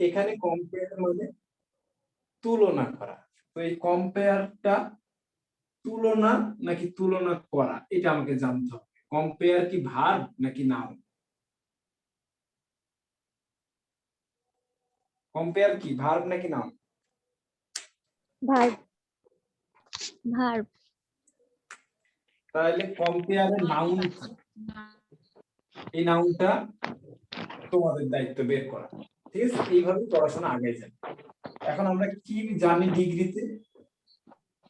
এখানে কম্পেয়ার মানে তুলনা করা। তো এই কম্পেয়ারটা তুলনা নাকি তুলনা করা এটা আমাকে জানতে হবে। কম্পেয়ার কি ভার্ব নাকি নাউন? কম্পেয়ার কি ভার্ব নাকি নাউন? ভার্ব। ভার্ব। তাহলে কম্পেয়ারের নাউন কি? এই নাউনটা তোমাদের দায়িত্ব বের করা। ঠিক আছে, এইভাবে পড়াশোনা আগে যায়। এখন আমরা কি জানি ডিগ্রিতে?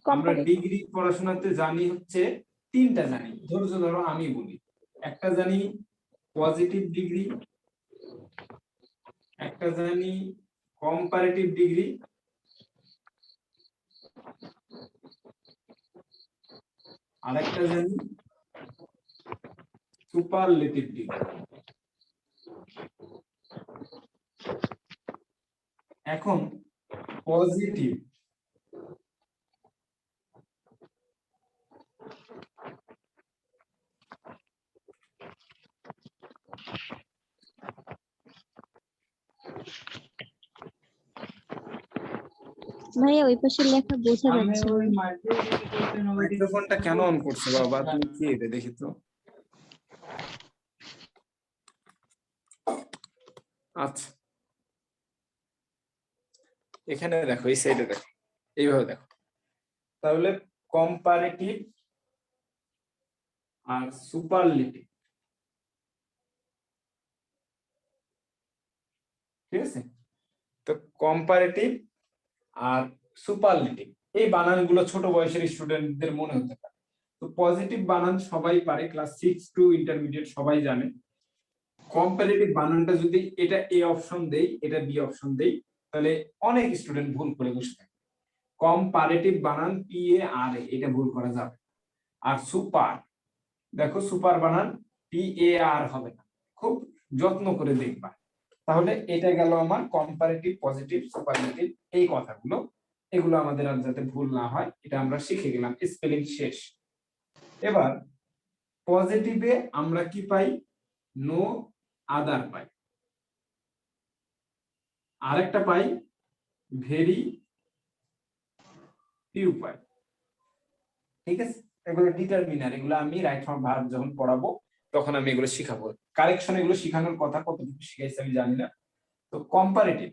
আমরা ডিগ্রি পড়াশোনাতে জানি হচ্ছে তিনটা জানি। ধরো আমি বলি, একটা জানি পজিটিভ ডিগ্রি, একটা জানি কম্পারেটিভ ডিগ্রি, আর একটা জানি সুপারলেটিভ ডিগ্রি। এখন পজিটিভ ভাইয়া ওই পাশে লেখা বোঝা যাচ্ছে না। মাইক্রোফোনটা কেন অন করছো বাবা? তুমি কি এটা দেখি তো। আচ্ছা, এখানে দেখো, এই সাইডে দেখো, এইভাবে দেখো। তাহলে কম্পারেটিভ আর সুপারলেটিভ, ঠিক আছে? তো কম্পারেটিভ আর সুপারলেটিভ এই বানানগুলো ছোট বয়সের স্টুডেন্টদের মনে হতে পারে। তো পজিটিভ বানান সবাই পারে, ক্লাস 6 টু ইন্টারমিডিয়েট সবাই জানে। কম্পারেটিভ বানানটা যদি এটা এ অপশন দেই, এটা বি অপশন দেই, তাহলে অনেক স্টুডেন্ট ভুল করে বসে থাকে। কম্পারেটিভ বানান পি এ আর এ, এটা ভুল করা যাবে। আর সুপার, দেখো সুপার বানান পি এ আর হবে না, খুব যত্ন করে দেখবা। তাহলে এটা গেল আমার কম্পারেটিভ, পজিটিভ, সুপারলেটিভ এই কথাগুলো। এগুলো আমাদের আর যাতে ভুল না হয় এটা আমরা শিখে গেলাম, স্পেলিং শেষ। এবার পজিটিভে আমরা কি পাই? নো আদার পাই, আরেকটা পাই ভেরি ফিউ পাই। ঠিক আছে, এগুলো ডিটারমিনার, এগুলো আমি রাইট ফর্ম ভার্ব যখন পড়াবো তখন আমি এগুলো শিখাবো। কারেকশন এগুলো শিখানোর কথা, কতটুকু শিখাইছে আমি জানি না। তো কম্পারেটিভ,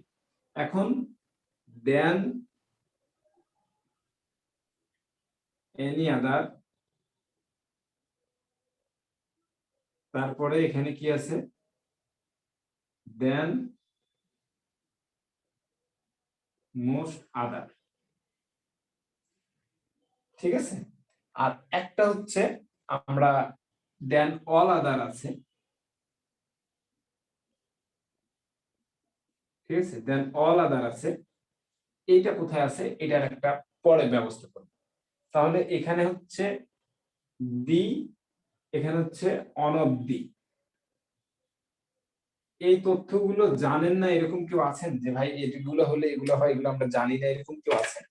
এখন দেন এনি আদার, তারপরে এখানে কি আছে? দেন মোস্ট আদার, ঠিক আছে? আর একটা হচ্ছে আমরা দেন অল আদার আছে, ঠিক আছে? দেন অল আদার আছে, এইটা কোথায় আছে এটার একটা পরে ব্যবস্থা করব। তাহলে এখানে হচ্ছে দি, এখানে হচ্ছে অন অফ দি। এই তথ্যগুলো জানেন না এরকম কেউ আছেন যে ভাই এগুলো হলে এগুলো হয়, এগুলো আমরা জানি না, এরকম কেউ আছেন?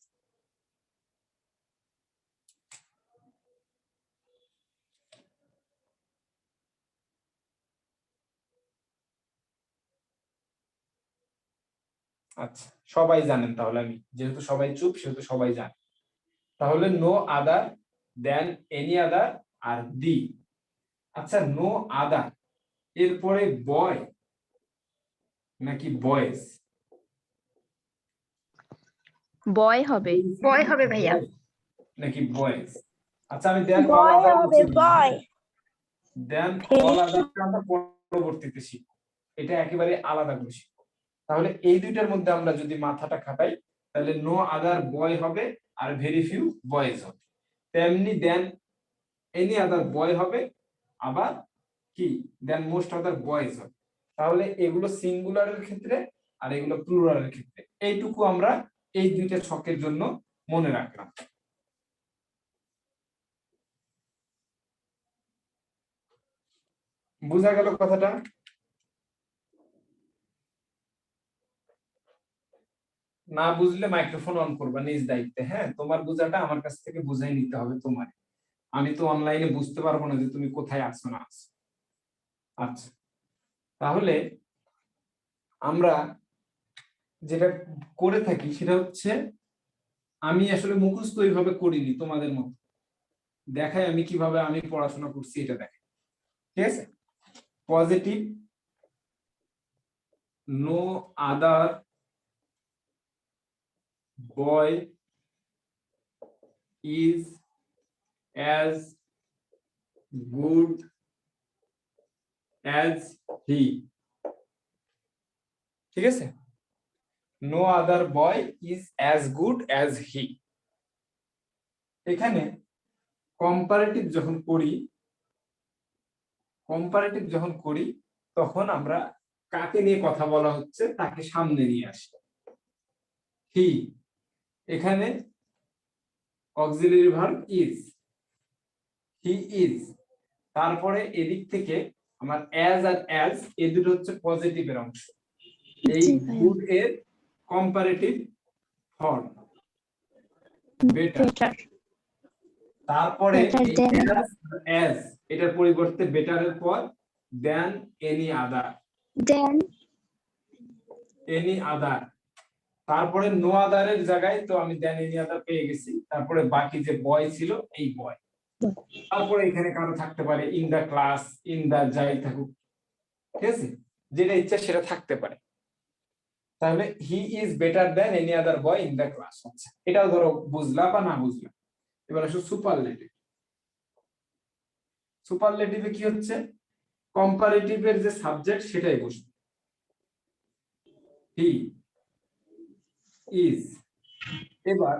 আচ্ছা, সবাই জানেন। তাহলে আমি যেহেতু সবাই চুপ সেহেতু সবাই জানে। তাহলে নো আদার, দেন এনি আদার, আর দি। আচ্ছা, নো আদার এরপরে বয় নাকি বয়েজ? বয় হবে। বয় হবে ভাইয়া। নাকি বয়েজ? আচ্ছা, আমি দেন অল বয় আদার হবে, বয়। দেন অল আদারটা আমরা পরবর্তীতে শিখব, এটা একেবারে আলাদা করে শিখব। তাহলে এই দুইটার মধ্যে আমরা যদি মাথাটা খাটাই তাহলে নো আদার বয় হবে আর ভেরি ফিউ বয়েজ হবে। তেমনি দেন এনি আদার বয় হবে, আবার কি দেন মোস্ট আদার বয়েজ হবে। তাহলে এগুলো সিঙ্গুলারের ক্ষেত্রে আর এগুলো প্লুরালের ক্ষেত্রে। এইটুকু আমরা এই দুইটা ছকের জন্য মনে রাখলাম। বোঝা গেল কথাটা? না বুঝলে মাইক্রোফোন অন করবা নিজ দায়িত্বে। হ্যাঁ, তোমার বোঝাটা আমার কাছ থেকে বুঝাই নিতে হবে তোমার। আমি তো অনলাইনে বুঝতে পারবো না যে তুমি কোথায় আছো না আছো। আচ্ছা, তাহলে আমরা যেটা করে থাকি সেটা হচ্ছে আমি আসলে মুখস্থ ওইভাবে করিনি তোমাদের মতো, দেখাই আমি কিভাবে আমি পড়াশোনা করছি এটা দেখাই। ঠিক আছে, positive no other boy is as good as he. ঠিক আছে, no other boy is as good as he. এখানে কম্পারেটিভ যখন করি তখন আমরা কাকে নিয়ে কথা বলা হচ্ছে তাকে সামনে নিয়ে আসি। হি, এখানে auxiliary verb is, he is. তারপরে এদিক থেকে আমার অ্যাজ আর অ্যাজ এই দুটো হচ্ছে পজিটিভের অংশ, এই জি ভাইয়া। গুড এর কম্পারেটিভ ফর্ম বেটার। বেটার। তারপরে Better than। অ্যাজ এটার পরিবর্তে বেটারের পর দেন এনি আদার, দেন। এনি আদার। তারপরে নো আদারের জায়গায় তো আমি দেন এনি আদার পেয়ে গেছি, তারপরে বাকি যে বয় ছিল এই বয়। তারপরে এখানে কারো থাকতে পারে in the class, in the যাই থাকুক, ঠিক আছে, যেটা ইচ্ছা সেটা থাকতে পারে। তাহলে he is better than any other boy in the class. আচ্ছা, এটাও ধরো বুঝলা বা না বুঝলা। এবার আসো সুপারলেটিভ। সুপারলেটিভে কি হচ্ছে, কম্পারেটিভের যে সাবজেক্ট সেটাই বসবে। হি ইজ, এবার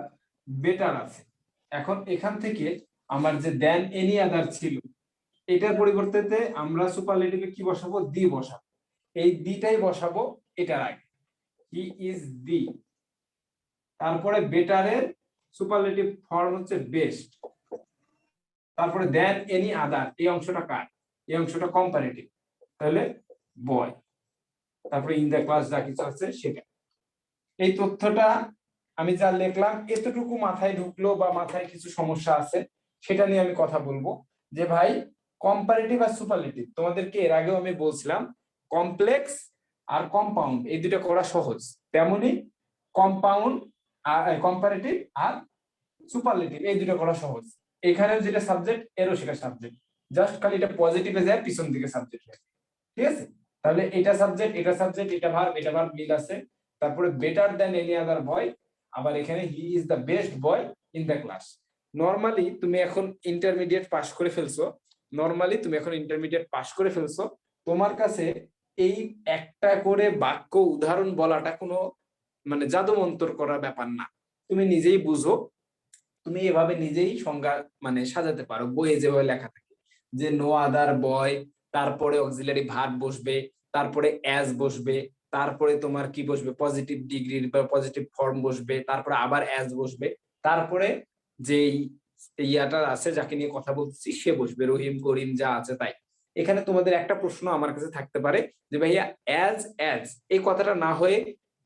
বেটার আছে। এখন এখান থেকে আমার যে দেন এনি আদার ছিল এটার পরিবর্তে আমরা সুপারলেটিভে কি বসাবো, দি বসাবো। এই দিটাই বসাবো এটার আগে, হি ইজ দি। তারপরে বেটারের সুপারলেটিভ ফর্ম হচ্ছে বেস্ট। তারপরে দেন এনি আদার, এই অংশটা কার, এই অংশটা কম্পারেটিভ, তাহলে বয়। তারপরে ইন দা ক্লাস যা কিছু আছে সেটা। এই তথ্যটা আমি যা লিখলাম এতটুকু মাথায় ঢুকলো বা মাথায় কিছু সমস্যা আছে সেটা নিয়ে আমি কথা বলবো। যে ভাই কম্পারেটিভ আর সুপারলেটিভ তোমাদেরকে এর আগেও আমি বলছিলাম, কমপ্লেক্স আর কম্পাউন্ড এই দুটো করা সহজ, তেমনি কম্পাউন্ড আর কম্পারেটিভ আর সুপারলেটিভ এই দুটো করা সহজ। এখানে যেটা সাবজেক্ট এরও সেটা সাবজেক্ট, জাস্ট খালি এটা পজিটিভে যায় পিছন দিকে সাবজেক্ট হয়ে। ঠিক আছে, তাহলে এটা সাবজেক্ট এটা সাবজেক্ট এটা ভার্ব মিল আছে। তারপরে বেটার দেন এনি আদার বয়, আবার এখানে he is the best boy in the class. Normally তুমি এখন ইন্টারমিডিয়েট পাস করে ফেলছো, তোমার কাছে এই একটা করে বাক্য উদাহরণ বলাটা কোনো মানে জাদু মন্তর করা ব্যাপার না, তুমি নিজেই বুঝো। তুমি এভাবে নিজেই সংজ্ঞা মানে সাজাতে পারো, বইয়ে যেভাবে লেখা থাকে যে নো আদার বয়, তারপরে অক্সিলারি ভার্ব বসবে, তারপরে অ্যাজ বসবে, তারপরে তোমার কি বসবে পজিটিভ ডিগ্রির বা পজিটিভ ফর্ম বসবে, তারপরে আবার অ্যাজ বসবে, তারপরে যেই ইয়াটা আছে যাকে নিয়ে কথা বলছি সে বসবে, রহিম করিম যা আছে তাই। এখানে তোমাদের একটা প্রশ্ন আমার কাছে থাকতে পারে যে ভাইয়া অ্যাজ অ্যাজ এই কথাটা না হয়ে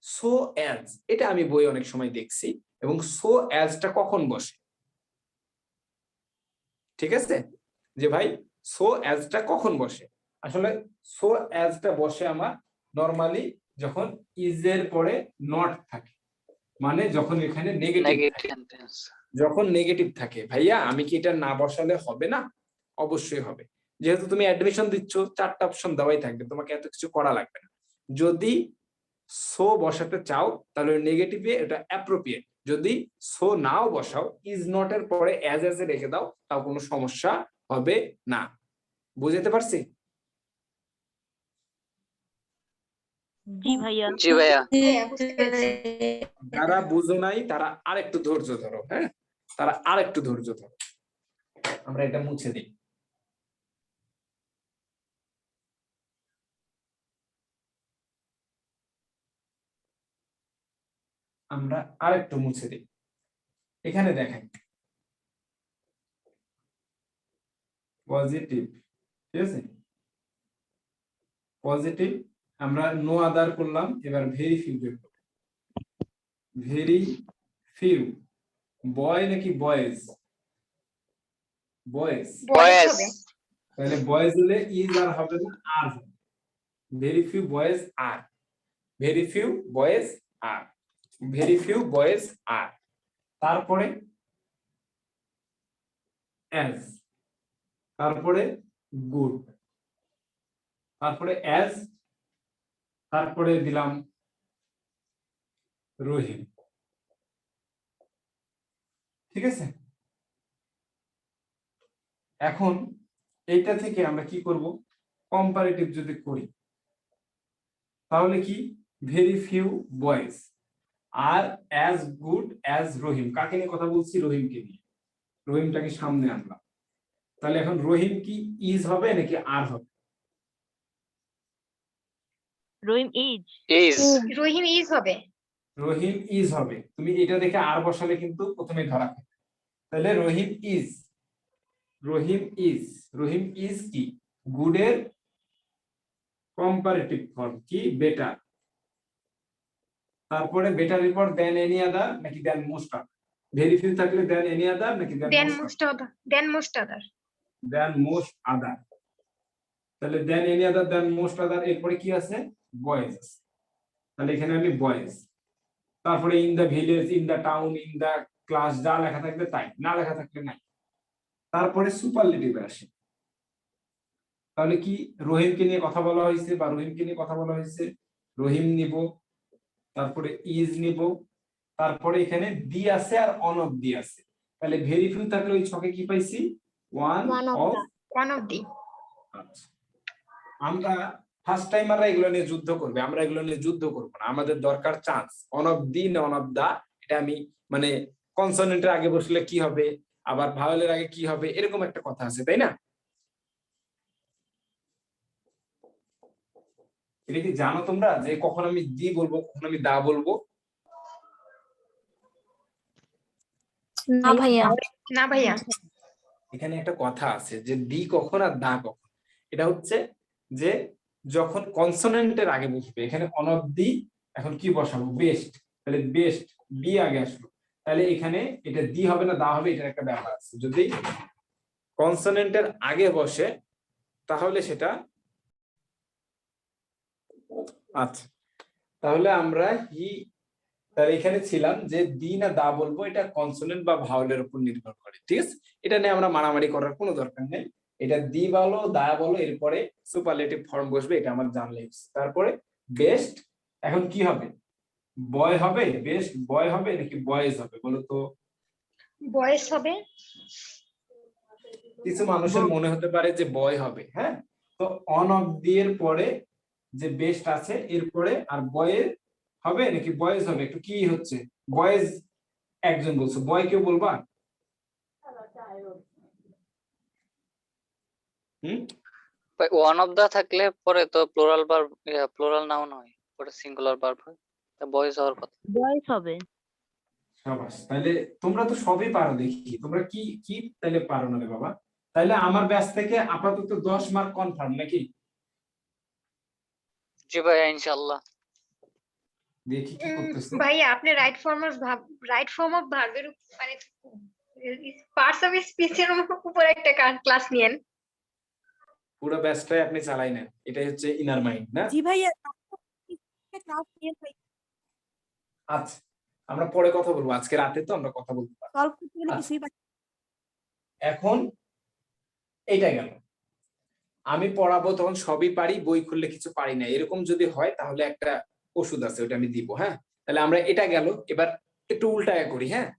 সো অ্যাজ, এটা আমি বই অনেক সময় দেখছি, এবং সো অ্যাজটা কখন বসে? ঠিক আছে, যে ভাই সো অ্যাজটা কখন বসে? আসলে সো অ্যাজটা বসে আমার নরমালি যখন ইজ এর পরে নট থাকে, মানে যখন এখানে নেগেটিভ থাকে। ভাইয়া আমি কি এটা না বসালে হবে না? অবশ্যই হবে, যেহেতু তুমি অ্যাডমিশন দিচ্ছ 4টা অপশন দেওয়াই থাকবে, তোমাকে এত কিছু করা লাগবে না। যদি সো বসাতে চাও তাহলে নেগেটিভে এটা অ্যাপ্রোপ্রিয়েট, যদি সো নাও বসাও ইজ নট এর পরে অ্যাজ এ রেখে দাও তাও কোনো সমস্যা হবে না। বুঝতে পারছি? জি ভাইয়া। যারা বুঝো নাই তারা আরেকটু ধৈর্য ধরো, হ্যাঁ তারা আরেকটু ধৈর্য ধরো, আমরা এটা মুছে দিই। আমরা আরেকটু মুছে দিই। এখানে দেখেন পজিটিভ, ঠিক আছে, পজিটিভ আমরা নো আদার করলাম, এবার ভেরি ফিউ বের করব। ভেরি ফিউ বয় নাকি বয়েজ? বয়েজ। তাহলে বয়েজ হলে ইজ আর হবে না, আর হবে। ভেরি ফিউ বয়েজ আর, ভেরি ফিউ বয়েজ আর, ভেরি ফিউ বয়েজ আর, তারপরে অ্যাজ, তারপরে গুড, তারপরে অ্যাজ, তারপরে দিলাম রহিম। ঠিক আছে, এখন এইটা থেকে আমরা কি করব, কম্পারেটিভ যদি করি তাহলে কি, ভেরি ফিউ বয়েজ আর অ্যাজ গুড অ্যাজ রহিম। কাকে নিয়ে কথা বলছি? রহিমকে নিয়ে। রহিমটাকে সামনে আনলাম, তাহলে এখন রহিম কি ইজ হবে নাকি আর হবে? রহিম ইজ। রহিম ইজ হবে। রহিম ইজ হবে। তুমি এটা দেখে আর বসালে কিন্তু প্রথমে ধরা খাবে। তাহলে Rahim is, Rahim is, Rahim is কি, গুডের কম্পারেটিভ ফর্ম কি, বেটার। তারপরে বেটারের পর দেন এনি আদার নাকি than most other? Very few থাকলে দেন এনি আদার নাকি than than most most other, than most other. Than most other. তাহলে দেন এনি আদার দেন মোস্ট আদার, এরপরে কি আছে, বয়েজ। তাহলে এখানে আমি বয়েজ, তারপরে in the village, in the town, in the class, যা লেখা থাকবে তাই, না লেখা থাকলে নাই। তারপরে সুপারলেটিভে আসে, তাহলে কি, রহিমকে নিয়ে কথা বলা হয়েছে বা রহিমকে নিয়ে কথা বলা হয়েছে, রহিম নিব, তারপরে ইজ নিব, তারপরে এখানে দি আছে আর অন অফ দি আছে। তাহলে ভেরি ফিউ থাকলে ওই ছকে কি পাইছি, one of. One of the. আচ্ছা, আমরা ফার্স্ট টাইমাররা এগুলো নিয়ে যুদ্ধ করবে, আমরা এগুলো নিয়ে যুদ্ধ করব না। আমাদের দরকার চান্স, অন অফ দি না অন অফ দা। এটা আমি মানে কনসোনেন্টের আগে বসলে কি হবে, আবার ভাওয়েলের আগে কি হবে, এরকম একটা কথা আছে, তাই না? এটা কি জানো তোমরা যে কখন আমি দি বলবো, কখন আমি দা বলবো? না ভাইয়া। না ভাইয়া। এখানে একটা কথা আছে যে দি কখন আর দা কখন। এটা হচ্ছে যে যখন কনসোনেন্টের আগে বসবে, এখানে অন অফ দি, এখন কি বসাবো, বেস্ট। তাহলে বেস্ট বি আগে আসলো, তাহলে এখানে এটা দি হবে না দা হবে, এটার একটা ব্যাপার আছে। যদি কনসোনেন্টের আগে বসে তাহলে সেটা, আচ্ছা তাহলে আমরা হি, তাহলে এখানে ছিলাম যে দি না দা বলবো, এটা কনসোনেন্ট বা ভাওয়েলের উপর নির্ভর করে। ঠিক আছে, এটা নিয়ে আমরা মারামারি করার কোনো দরকার নেই। এটা দি বলো দা বলো, এরপরে সুপারলেটিভ ফর্ম বসবে, এটা আমার জানলেই। তারপরে বেস্ট, এখন কি হবে, বয় হবে, বেস্ট বয় হবে নাকি বয়েজ হবে বলো তো? বয়েস হবে। কিছু মানুষের মনে হতে পারে যে বয় হবে, হ্যাঁ। তো অন অফ দি এর পরে যে বেস্ট আছে এরপরে আর বয়ের হবে নাকি বয়েজ হবে, একটু কি হচ্ছে, বয়েজ একজন বলছো, বয় কেউ বলবা? ওয়ান অফ দা থাকলে পরে তো প্লুরাল ভার্ব, প্লুরাল নাউন হয়, পরে সিঙ্গুলার ভার্ব হয়, তা বয়েজ হওয়ার কথা। বয়েস হবে। সাবাস, তাহলে তোমরা তো সবই পারো দেখি। তোমরা কি কি তাহলে পারো না রে বাবা? তাহলে আমার ব্যাচ থেকে আপাতত 10 মার্ক কনফার্ম নাকি? জি ভাইয়া, ইনশাআল্লাহ। দেখি কি করতেছে। ভাইয়া আপনি রাইট ফর্ম অফ ভার্বের মানে পার্টস অফ স্পিচের উপর একটা ক্লাস নিয়েন। পুরো ব্যাচটাই আপনি চালাই নেন, এটাই হচ্ছে ইনার মাইন্ড না? জি ভাইয়া, ক্লাস নিয়ে ভাই আচ্ছা, আমরা পরে কথা বলবো, আজকে রাতে তো আমরা কথা বলতে পারবো। সলভ করতে গেলে কিছুই পারি না। এখন এইটা গেল, আমি পড়াবো তখন সবই পারি, বই খুললে কিছু পারি না, এরকম যদি হয় তাহলে একটা ওষুধ আছে, ওটা আমি দিব। হ্যাঁ, তাহলে আমরা এটা গেল, এবার একটু উল্টায়া করি। হ্যাঁ,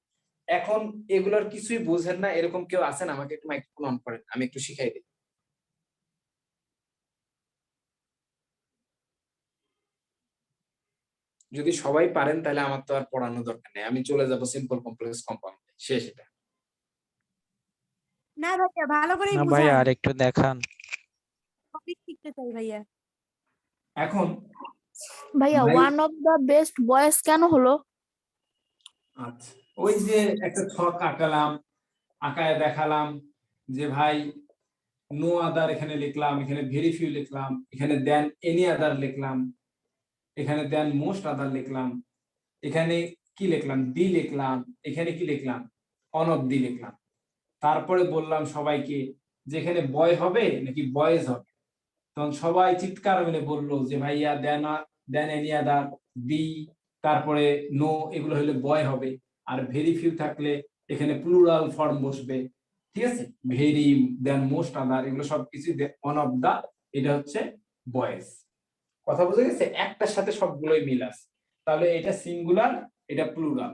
এখন এগুলোর কিছুই বুঝেন না এরকম কেউ আছেন, আমাকে একটু মাইক্রোফোন অন করেন, আমি একটু শিখাই দিই। যদি সবাই পারেন তাহলে আমার তো আর পড়ানোর দরকার নেই, আমি চলে যাব সিম্পল কমপ্লেক্স কম্পাউন্ড, শেষ এটা। না ভাইয়া, ভালো করে না বুঝান। ভাইয়া আর একটু দেখান। টপিক শিখতে চাই ভাইয়া। এখন ভাইয়া ভাই- one of the best boys কেন হলো? আচ্ছা, ওই যে একটা ছক আঁকালাম, আঁকায় দেখালাম যে ভাই নো আদার এখানে লিখলাম, এখানে ভেরি ফিউ লিখলাম, এখানে দেন এনি আদার লিখলাম, এখানে দেন মোস্ট আদার লিখলাম, এখানে কি লিখলাম, দি লিখলাম, এখানে কি লিখলাম, অন অফ দি লিখলাম। তারপরে বললাম সবাইকে যে এখানে বয় হবে নাকি বয়েজ হবে, তখন সবাই চিৎকার মিলে বললো যে ভাইয়া দেন এনি আদার, দি, তারপরে নো এগুলো হলে বয় হবে, আর ভেরি ফিউ থাকলে এখানে প্লুরাল ফর্ম বসবে। ঠিক আছে, ভেরি, দেন মোস্ট আদার, এগুলো সবকিছু ওয়ান অফ দা, এটা হচ্ছে বয়েজ। কথা বুঝে গেছে? একটার সাথে সবগুলোই মিল আছে। তাহলে এটা সিঙ্গুলার, এটা প্লুরাল।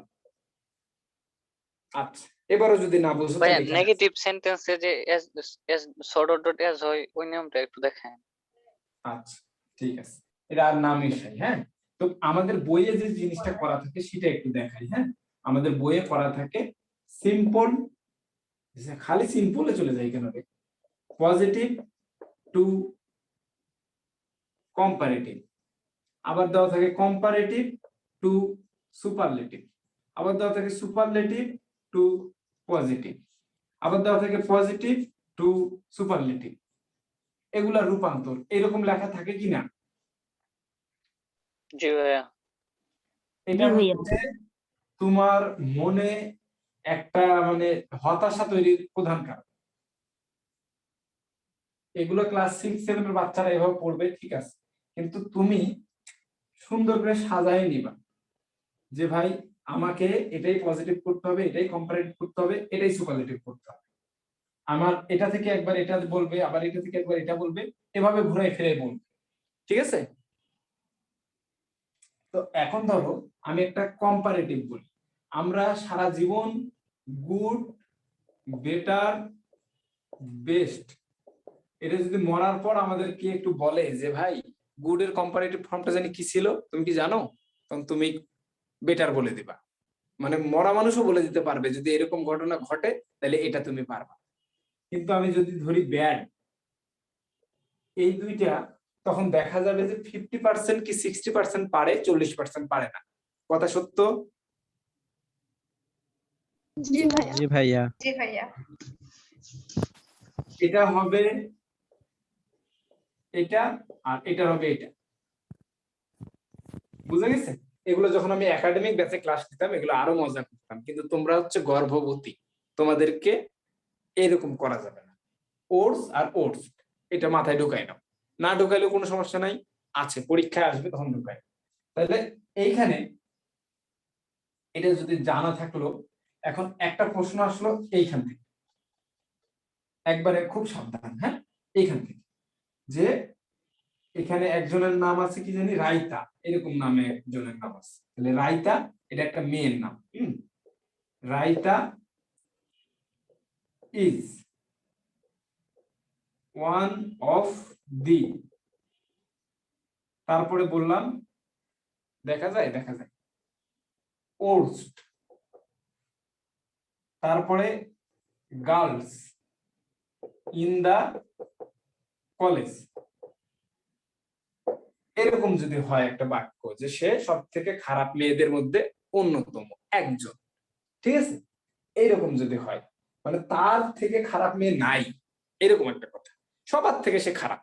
আচ্ছা, এবারও যদি না বুঝো ভাইয়া তাহলে এখানে আছে। নেগেটিভ সেন্টেন্সে যে এস এস ডট এস হয় ওই নিয়মটা একটু দেখেন। আচ্ছা ঠিক আছে, এটা আর নাম মিশাই। হ্যাঁ, তো আমাদের বইয়ে যে জিনিসটা করা থাকে সেটা একটু দেখাই। হ্যাঁ, আমাদের বইয়ে করা থাকে সিম্পল, খালি সিম্পলে চলে যায় কেন রে, পজিটিভ টু কম্পারেটিভ, আবার দেওয়া থাকে কম্পারেটিভ টু সুপারলেটিভ, আবার দেওয়া থাকে সুপারলেটিভ টু পজিটিভ, আবার দেওয়া থাকে পজিটিভ টু সুপারলেটিভ। এগুলা রূপান্তর এরকম লেখা থাকে কিনা? জি ভাইয়া। এটা জি ভাইয়া। হচ্ছে তোমার মনে একটা মানে হতাশা তৈরির প্রধান কারণ। এগুলো ক্লাস 6-7 এর বাচ্চারা এভাবে পড়বে, ঠিক আছে, কিন্তু তুমি সুন্দর করে সাজায় নিবা যে ভাই আমাকে এটাই পজিটিভ করতে হবে, এটাই কম্পারেটিভ করতে হবে, এটাই সুপারলেটিভ করতে হবে। আমার এটা থেকে একবার এটা বলবে, আবার এটা থেকে একবার এটা বলবে, এভাবে ঘুরে ফিরে বলবে। ঠিক আছে, তো এখন ধরো আমি একটা কম্পারেটিভ বলি। আমরা সারা জীবন গুড, বেটার, বেস্ট, এটা যদি মরার পর আমাদেরকে একটু বলে যে ভাই গুড এর কম্পারেটিভ ফর্মটা জানি কি ছিল, তুমি কি জানো, তখন তুমি বেটার বলে দিবা। মানে মরা মানুষও বলে দিতে পারবে যদি এরকম ঘটনা ঘটে, তাহলে এটা তুমি পারবা। কিন্তু আমি যদি ধরি ব্যাড, এই দুইটা, তখন দেখা যাবে যে 50% কি 60% পারে, 40% পারে না। কথা সত্য? জি ভাইয়া। জি ভাইয়া। জি ভাইয়া। এটা হবে এটা, আর এটা হবে এটা। বুঝা গেছে? এগুলো যখন আমি একাডেমিক ব্যাচে ক্লাস নিতাম এগুলো আরো মজা করতাম, কিন্তু তোমরা হচ্ছে গর্ভবতী, তোমাদেরকে এরকম করা যাবে না। ওটস আর ওটস এটা মাথায় ঢুকাই নাও, না ঢুকাইলেও কোনো সমস্যা নাই, আছে পরীক্ষায় আসবে তখন ঢুকাই। তাহলে এইখানে এটা যদি জানা থাকলো, এখন একটা প্রশ্ন আসলো এইখান থেকে, একবারে খুব সাবধান। হ্যাঁ, এইখান থেকে যে এখানে একজনের নাম আছে কি জানি রাইতা, এরকম নামে একজনের নাম আছে, তাহলে রাইতা এটা একটা মেয়ের নাম। Raita is one of the, তারপরে বললাম দেখা যায় ওটস, তারপরে গার্লস ইন দা কলেজ। এরকম যদি হয় একটা বাক্য যে সে সব থেকে খারাপ মেয়েদের মধ্যে অন্যতম একজন, ঠিক আছে, এইরকম যদি হয়, মানে তার থেকে খারাপ মেয়ে নাই, এরকম একটা কথা, সবার থেকে সে খারাপ,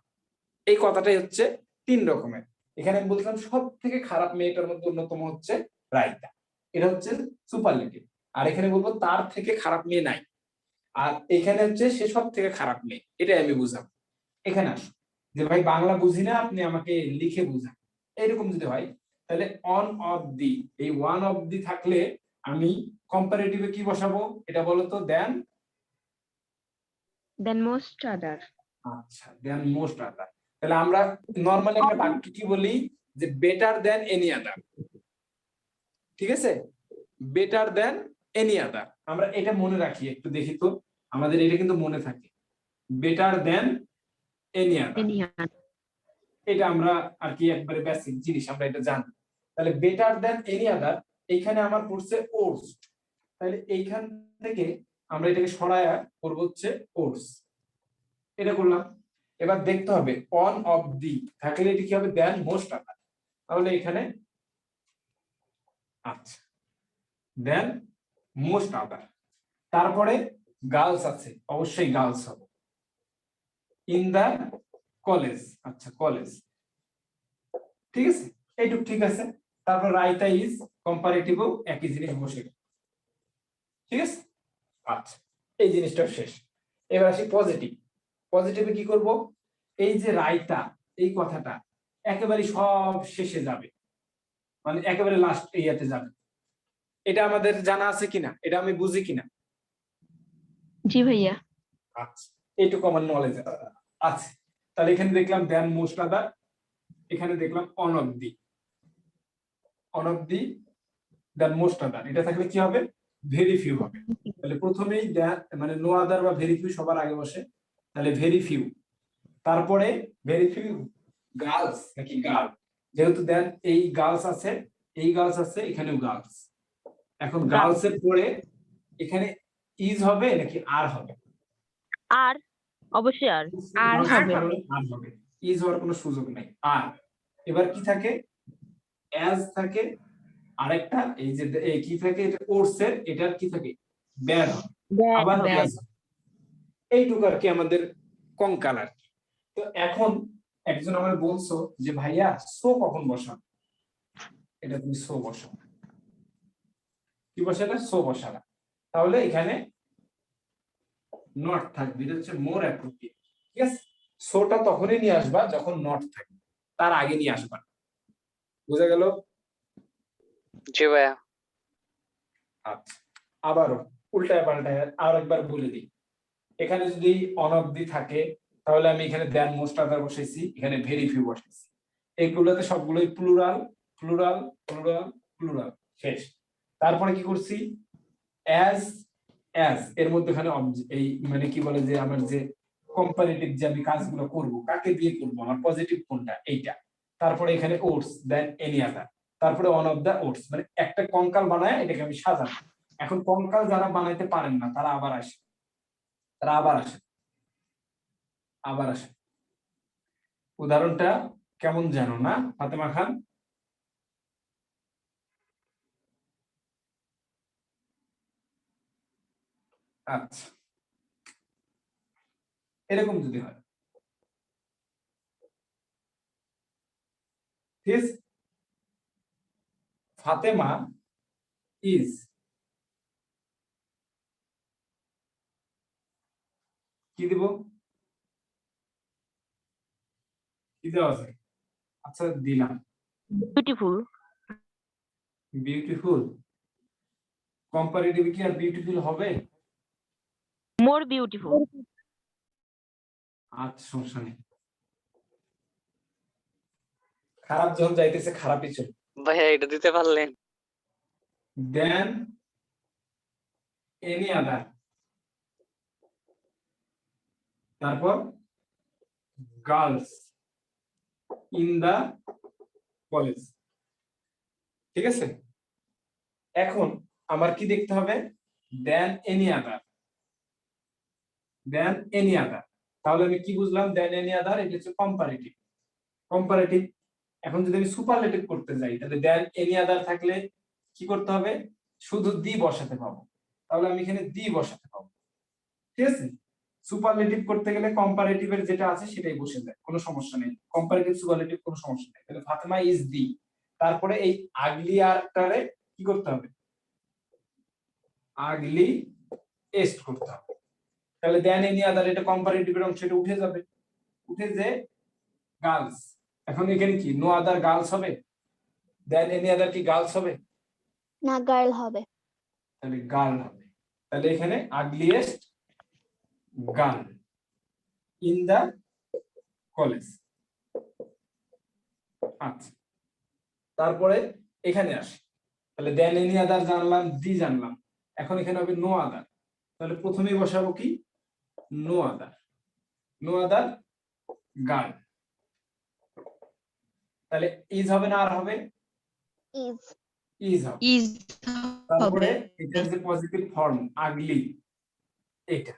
এই কথাটাই হচ্ছে 3 রকমের। এখানে আমি বলছিলাম সব থেকে খারাপ মেয়েটার মধ্যে অন্যতম হচ্ছে রাইতা, এটা হচ্ছে সুপারলেটিভ। আর এখানে বলবো তার থেকে খারাপ মেয়ে নাই, আর এখানে হচ্ছে সে সব থেকে খারাপ মেয়ে, এটাই আমি বুঝাবো। এখানে আসো যে ভাই বাংলা বুঝি না, আপনি আমাকে লিখে বুঝান, এরকম যদি হয় তাহলে অন অফ দি, এই ওয়ান অফ দি থাকলে আমি কম্পারেটিভে কি বসাবো এটা বলো তো? দেন মোস্ট আদার। আচ্ছা, দেন মোস্ট আদার। তাহলে আমরা নরমালি একটা বাক্য কি বলি যে বেটার দেন এনি আদার, ঠিক আছে, বেটার দেন এনি আদার। আমরা এটা মনে রাখি, একটু দেখি তো আমাদের এটা কিন্তু মনে থাকে, বেটার দেন এনি আদার, এটা আমরা আর কি একবারে বেসিক জিনিস, আমরা এটা জানি। তাহলে বেটার দেন এনি আদার, এইখানে আমার পড়ছে ওটস, তাহলে এইখান থেকে আমরা এটাকে সরায়া করব হচ্ছে ওটস, এটা করলাম। এবার দেখতে হবে অন অফ দি থাকলে এটা কি হবে? দেন মোস্ট আদার, তাহলে এখানে আচ্ছা দেন মোস্ট আদার, তারপরে গার্লস আছে, অবশ্যই গার্লস হবে, ইন দা কলেজ, আচ্ছা কলেজ, ঠিক আছে, এইটুক ঠিক আছে। তারপর রাইতা ইজ কম্পারেটিভও একই জিনিস বসে গেল, ঠিক আছে। আচ্ছা, এই জিনিসটা শেষ। এবার আসি পজিটিভ। পজিটিভে কি করব? এই যে রাইতা, এই কথাটা একেবারে সব শেষে যাবে, মানে একেবারে লাস্ট ইয়াতে যাবে। এটা আমাদের জানা আছে কিনা, এটা আমি বুঝি কিনা? জি ভাইয়া। আচ্ছা, এইটুকু আমার নলেজ আছে। তাহলে এখানে দেখলাম দেন মোস্ট আদার, এখানে দেখলাম one of the, then most other. এটা থাকলে কি হবে? ভেরি ফিউ হবে। তাহলে প্রথমেই মানে নো আদার বা ভেরি ফিউ সবার আগে বসে, তাহলে ভেরি ফিউ, তারপরে ভেরি ফিউ গার্লস নাকি গার্ল, যেহেতু দেন এই গার্লস আছে, এই গার্লস আছে, এখানেও গার্লস। এখন গার্লস এর পরে এখানে ইজ হবে নাকি আর হবে? আর, অবশ্যই আর। আর হবে। আর হবে, ইজ হওয়ার কোনো সুযোগ নেই। আর এবার কি থাকে? অ্যাজ থাকে, আরেকটা এই যে কি থাকে, এটা কোর্স এর, এটার কি থাকে? ব্যাড হবে, আবার ব্যাড। এইটুকু আর কি আমাদের কঙ্কাল আর কি। তো এখন একজন আমার বলছো যে ভাইয়া সো কখন বসান? এটা তুমি সো বসাও। কি বসালে? সো বসালা। তাহলে এখানে নট থাকবে, এটা হচ্ছে মোর অ্যাপ্রোপ্রিয়েট। ঠিক আছে, সোটা তখনই নিয়ে আসবা যখন নট থাকবে, তার আগে নিয়ে আসবা। বুঝা গেল? জি ভাইয়া। আচ্ছা, আবারও উল্টায় পাল্টায় আর একবার বলে দিই। এখানে যদি অন অফ দি থাকে তাহলে আমি এখানে দেন মোস্ট আদার বসাইছি, এখানে ভেরি ফিউ বসাইছি। এইগুলোতে সবগুলোই প্লুরাল প্লুরাল প্লুরাল প্লুরাল, শেষ। তারপরে কি করছি? অ্যাজ এর মধ্যে এখানে এই মানে কি বলে যে আমার যে কম্পারেটিভ যে আমি কাজগুলো করব, কাকে দিয়ে করব, আমার পজিটিভ কোনটা, এইটা। তারপরে এখানে ওটস, দেন এনি আদার, তারপরে ওয়ান অফ দা ওটস, মানে একটা কঙ্কাল বানায় এটাকে আমি সাজাবো। এখন কঙ্কাল যারা বানাইতে পারেন না তারা আবার আসে, উদাহরণটা কেমন জানো না ফাতেমা খান? আচ্ছা, এরকম যদি হয়, ঠিক আছে, ফাতেমা ইজ, কি দিব? কি দেওয়া আছে? আচ্ছা দিলাম বিউটিফুল। বিউটিফুল। কম্পারেটিভ কি আর বিউটিফুল হবে? More beautiful. আচ্ছা, সমস্যা নেই। খারাপ যখন যাইতেছে খারাপই চল। ভাইয়া এটা দিতে পারলেন? দেন এনি আদার, তারপর গার্লস ইন দা কলেজ। ঠিক আছে, এখন আমার কি দেখতে হবে? দেন এনি আদার, তাহলে আমি কি বুঝলাম? দেন এনি আদার, এটা হচ্ছে কম্পারেটিভ। এখন যদি আমি সুপারলেটিভ করতে যাই তাহলে দেন এনি আদার থাকলে কি করতে হবে? শুধু দি বসাতে পাবো, তাহলে আমি এখানে দি বসাতে পাবো। ঠিক আছে, সুপারলেটিভ করতে গেলে কম্পারেটিভের যেটা আছে সেটাই বসে যায়, কোনো সমস্যা নেই। কম্পারেটিভ সুপারলেটিভ কোনো সমস্যা নেই। তাহলে ফাতেমা ইজ দি, তারপরে এই আগলি আরটারে কি করতে হবে? আগলি এস্ট করতে হবে। তাহলে দেন এনি আদার, এটা কম্পারেটিভের অংশ, এটা উঠে যাবে, উঠে যে গার্লস। এখন এখানে কি নো আদার গার্লস হবে? দেন এনি আদার কি গার্লস হবে? না, গার্ল হবে। তাহলে গার্ল হবে। তাহলে এখানে ugliest girl in the college. আচ্ছা, তারপরে এখানে আসি, তাহলে দেন এনি আদার জানলাম, দি জানলাম, এখন এখানে হবে নো আদার। তাহলে প্রথমেই বসাবো কি? No other girl. তাহলে ইজ হবে না আর হবে? ইজ হবে। তারপরে এটার যে পজিটিভ ফর্ম আগলি, এটা।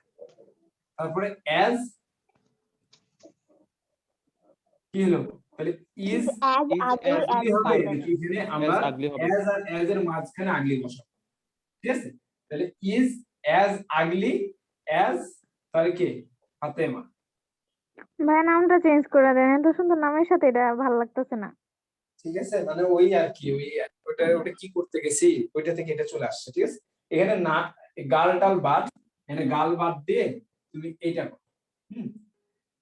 তারপরে অ্যাজ, কি হলো? তাহলে ইজ আগলি হবে নাকি এখানে আমরা অ্যাজ আর অ্যাজ এর মাঝখানে আগলি বসাবো? ঠিক আছে, তাহলে ইজ অ্যাজ আগলি অ্যাজ, তাহলে কে? ফাতেমা। ভাই নামটা চেঞ্জ করে দেন, এত সুন্দর নামের সাথে এটা ভালো লাগতেছে না। ঠিক আছে, মানে ওই আর কি, ওটা কি করতে গেছি ওইটা থেকে এটা চলে আসছে। ঠিক আছে, এখানে না গাল টাল বাদ, এখানে গাল বাদ দিয়ে তুমি এইটা করো,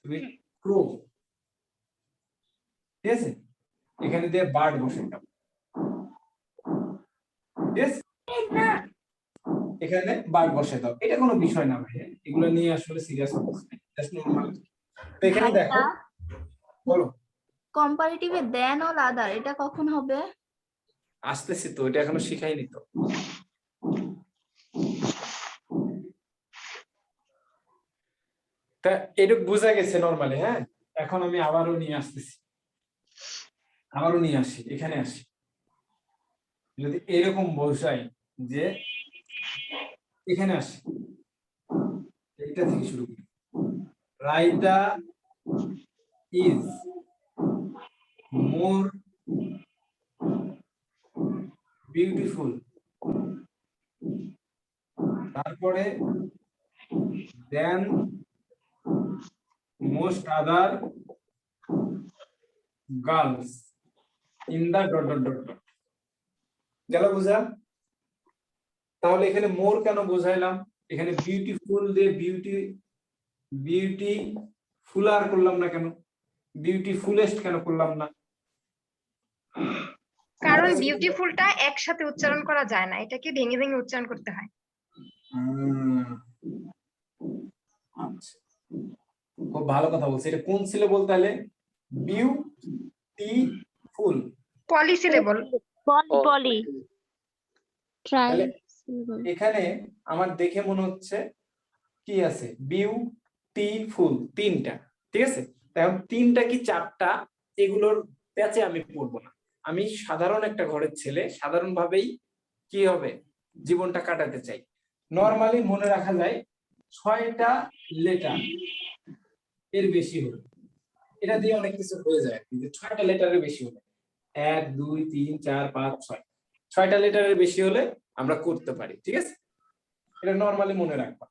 তুমি ক্রো। ঠিক আছে, এখানে দিয়ে বার্ড বসে দাও। Yes? এখানে বার্ব বসে দাও, এটা কোনো বিষয় না ভাই, এগুলো নিয়ে আসলে সিরিয়াস হচ্ছে না, জাস্ট নরমাল। তো এখানে দেখো, বলো। কম্পারেটিভে দেন ও আদার এটা কখন হবে? আসতেছি তো, এটা এখনো শিখাইনি তো। তা এটুক বোঝা গেছে নরমালি। হ্যাঁ, এখন আমি আবারও নিয়ে আসতেছি, আবারও নিয়ে আসি, এখানে আসি। যদি এরকম বোঝাই যে এখানে আসি, এটা থেকে শুরু করি। রাইতা ইজ মোর বিউটিফুল, তারপরে than most other girls in the dot dot dot dot. গেল বুঝা? তাহলে এখানে মোর কেন বোঝাইলাম? এখানে বিউটিফুল দিয়ে বিউটিফুল আর করলাম না কেন? বিউটিফুলেস্ট কেন করলাম না? কারণ বিউটিফুলটা একসাথে উচ্চারণ করা যায় না, এটাকে ভেঙে ভেঙে উচ্চারণ করতে হয়। আচ্ছা, খুব ভালো কথা বলছে। এটা কোন সিলেবল তাহলে? Beautiful polysyllable. পলি। ট্রাই তাহলে এখানে আমার দেখে মনে হচ্ছে কি আছে, বিউটিফুল তিনটা, ঠিক আছে? এখন তিনটা কি চারটা, এগুলোর প্যাচে আমি পড়বো না। আমি সাধারণ একটা ঘরের ছেলে, সাধারণ ভাবেই কি হবে জীবনটা কাটাতে চাই। নরমালি মনে রাখা যায় 6টা লেটার এর বেশি হলে, এটা দিয়ে অনেক কিছু হয়ে যায়, কিন্তু 6টা লেটারের বেশি হলে 1 2 3 4 5 6, 6টা লেটারের বেশি হলে আমরা করতে পারি, ঠিক আছে? এটা নরমালি মনে রাখবা।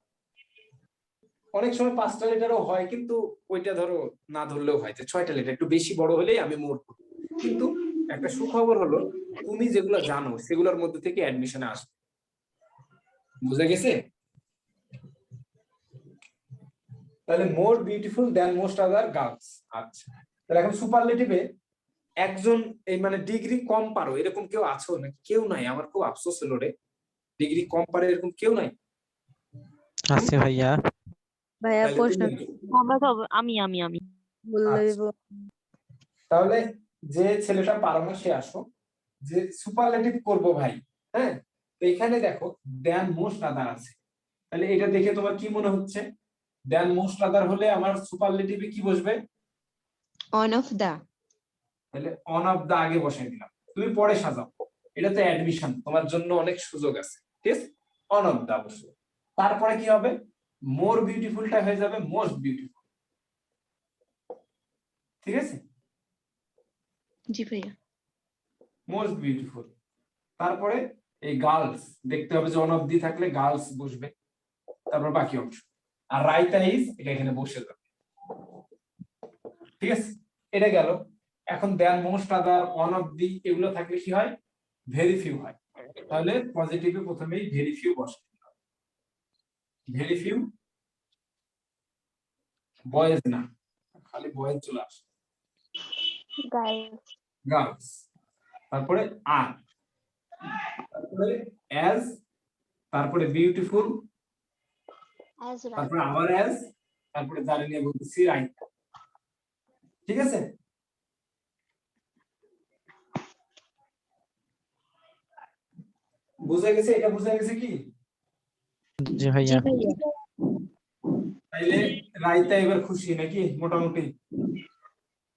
অনেক সময় 5টা লেটারও হয়, কিন্তু ওইটা ধরো না ধরলেও হয়, যে 6টা লেটার একটু বেশি বড় হলেই আমি মোর করব। কিন্তু একটা সুখবর হলো, তুমি যেগুলো জানো সেগুলোর মধ্যে থেকে অ্যাডমিশনে আসবে। বুঝা গেছে? তাহলে more beautiful than most other girls. আচ্ছা, তাহলে এখন সুপারলেটিভে একজন এই মানে ডিগ্রি কম পারো এরকম কেউ আছো নাকি? কেউ নাই, আমার খুব আফসোস হলো রে, ডিগ্রি কম পারে এরকম কেউ নাই। আছে ভাইয়া। ভাইয়া তাহলে প্রশ্ন তুমি- আমরা তো আমি বললে আচ্ছা। তাহলে যে ছেলেটা পারো না সে আসো, যে সুপারলেটিভ করব ভাই। হ্যাঁ, তো এখানে দেখো দ্যান মোস্ট আদার আছে, তাহলে এটা দেখে তোমার কি মনে হচ্ছে? দ্যান মোস্ট আদার হলে আমার সুপারলেটিভে কি বসবে? One of the. তাহলে অন অফ দা আগে বসাই দিলাম, তুমি পরে সাজাও, এটা তো অ্যাডমিশন, তোমার জন্য অনেক সুযোগ আছে, ঠিক আছে? অন অফ দা বসলো, তারপরে কি হবে? মোর বিউটিফুলটা হয়ে যাবে মোস্ট বিউটিফুল, ঠিক আছে? জি ভাইয়া। মোস্ট বিউটিফুল, তারপরে এই গার্লস দেখতে হবে যে অন অফ দি থাকলে গার্লস বসবে, তারপর বাকি অংশ। আর রাইতা ইজ এটা এখানে বসে যাবে, ঠিক আছে? এটা গেল। এখন than most other on of the এগুলো থাকলে কি হয়? ভেরি ফিউ হয়। তাহলে পজিটিভে প্রথমেই ভেরি ফিউ বসে, ভেরি ফিউ বয়েজ না, খালি বয়েজ চলে আসে, গাইস গার্লস, তারপরে আর, তারপরে অ্যাজ, তারপরে বিউটিফুল, তারপরে আবার অ্যাজ, তারপরে যারা নিয়ে বলতেছি রাইট, ঠিক আছে? বুঝা গেছে? এটা বুঝা গেছে কি? জি ভাইয়া। তাইলে রাইতা এবার খুশি নাকি মোটামুটি?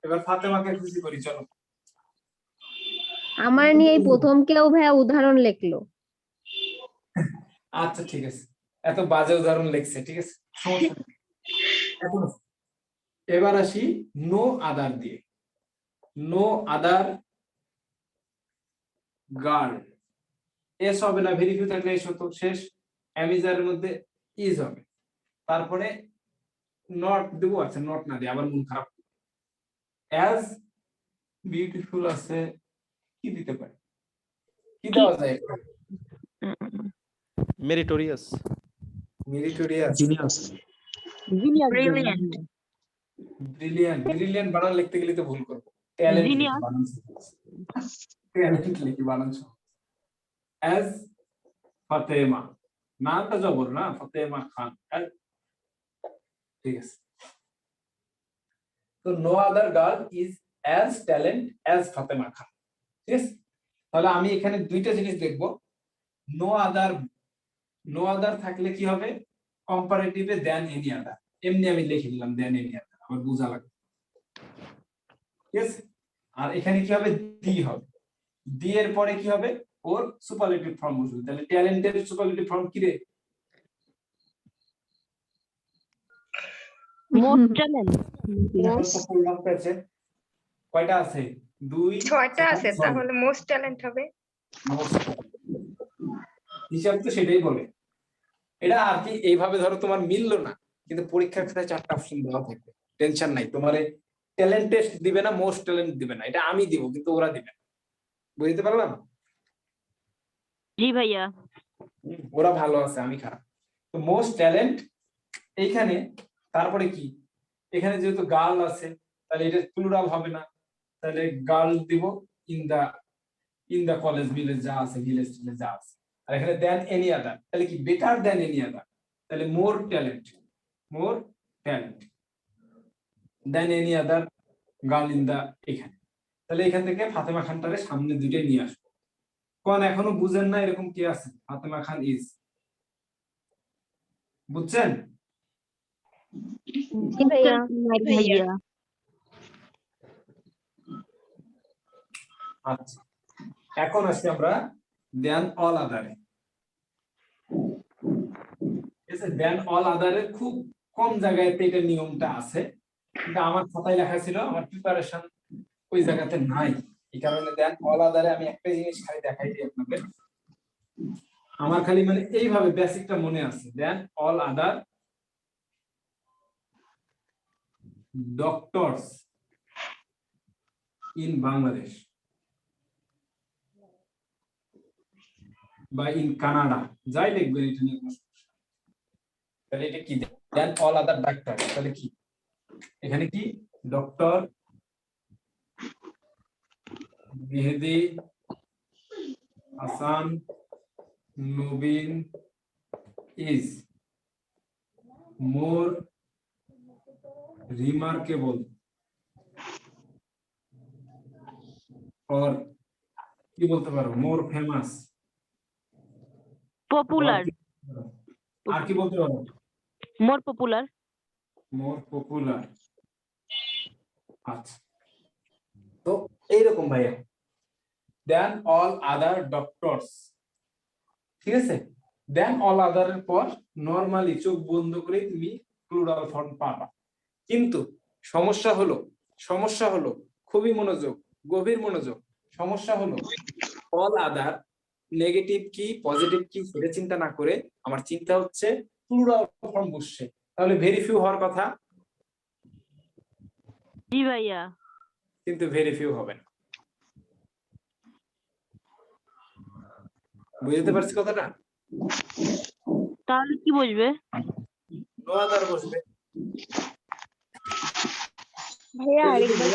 এবার ফাতেমাকে খুশি করি, চলো। আমার নিয়ে এই প্রথম কেউ ভাইয়া উদাহরণ লিখলো। আচ্ছা ঠিক আছে, এত বাজে উদাহরণ লিখছে, ঠিক আছে, সমস্যা নেই। এখন এবার আসি নো আদার দিয়ে। নো আদার গার্ল, এস হবে না, ভেরি ফিউ থাকলে এস হতো, শেষ অ্যামিজারের মধ্যে ইজ হবে, তারপরে নট দেবো। আচ্ছা, নট না দিয়ে আবার মন খারাপ। অ্যাজ বিউটিফুল আছে, কি দিতে পারে? কি দেওয়া যায়? Meritorious. Meritorious, genius. Brilliant. Brilliant. Brilliant বানান লিখতে গেলে তো ভুল করবো, ট্যালেন্ট লিখি, Genius. বানান ট্যালেন্ট লিখি, বানান as ফাতেমা, নামটা জবর না, ফাতেমা খান, ঠিক আছে। তো no other girl is as talent as Fatema Khan, ঠিক আছে। তাহলে আমি এখানে দুইটা জিনিস দেখবো, নো আদার থাকলে কি হবে, কম্পারেটিভে দেন এনি আদার, এমনি আমি লিখে দিলাম দেন এনি আদার, আমার বোঝা লাগবে, ঠিক আছে। আর এখানে কি হবে, দি হবে, দি এর পরে কি হবে, ওর সুপারলেটিভ ফর্ম বসবে। তাহলে ট্যালেন্টের সুপারলেটিভ ফর্ম কি রে, মোস্ট ট্যালেন্ট। কয়টা আছে, 2 6টা আছে, 6 তাহলে মোস্ট ট্যালেন্ট হবে। হিসাব তো সেটাই বলে। এটা আর কি এইভাবে ধরো তোমার মিললো না, কিন্তু পরীক্ষার খাতায় 4টা অপশন দেওয়া থাকবে, টেনশন নাই। তোমার ট্যালেন্ট টেস্ট দিবে না, মোস্ট ট্যালেন্ট দিবে না, এটা আমি দিব, কিন্তু ওরা দিবে না। বুঝতে পারলাম? জি ভাইয়া। ওরা ভালো আছে, আমি খারাপ। তো মোস্ট ট্যালেন্ট এইখানে, তারপরে কি, এখানে যেহেতু গার্ল আছে তাহলে এটা প্লুরাল হবে না, তাহলে গার্ল দিব ইন দা কলেজ ভিলেজ যা আছে, ভিলেজ টিলেজ যা আছে। আর এখানে দেন এনি আদার, তাহলে কি বেটার দেন এনি আদার, তাহলে more talent than any other girl in the, এখানে। তাহলে এখান থেকে ফাতেমা খানটারে সামনে দুইটাই নিয়ে আসবো। কোন এখনো বুঝেন না এরকম কি আছে, ফাতেমা খান ইজ, বুঝছেন? ভাইয়া। আচ্ছা, এখন আসছি আমরা দেন অল আদারে। ঠিক আছে, দেন অল আদারের খুব কম জায়গায় এটা নিয়মটা আছে, কিন্তু আমার খাতায় লেখা ছিল, আমার প্রিপারেশন ওই জায়গাতে নাই, এই কারণে দেন অল আদারে আমি একটা জিনিস খালি দেখাই দিই আপনাদের। আমার খালি মানে এইভাবে বেসিকটা মনে আছে, than all other doctors in Bangladesh বা ইন কানাডা, যাই দেখবেন এটা নিয়ে কোনো সমস্যা নেই। তাহলে এটা কি, দেন অল আদার ডাক্তার, তাহলে কি এখানে কি, doctor Mehedi Hasan Nabin is more remarkable or কি বলতে পারো, মোর ফেমাস, পপুলার। আর কি বলতে পারো, মোর পপুলার। আচ্ছা, তো এইরকম ভাইয়া, দেন অল আদার ডক্টরস, ঠিক আছে। দেন অল আদারের পর নরমালি চোখ বন্ধ করে তুমি প্লুরাল ফর্ম পাবা, কিন্তু সমস্যা হলো খুবই মনোযোগ, গভীর মনোযোগ। সমস্যা হলো অল আদার নেগেটিভ কি পজিটিভ কি সেটা চিন্তা না করে আমার চিন্তা হচ্ছে প্লুরাল ফর্ম বসছে, তাহলে ভেরি ফিউ হওয়ার কথা, জি ভাইয়া। কিন্তু ভেরি ফিউ হবে না। বুঝতে পারছি কথাটা? তাহলে কি বসবে? নো আদার বসবে। ভাইয়া আরেকবার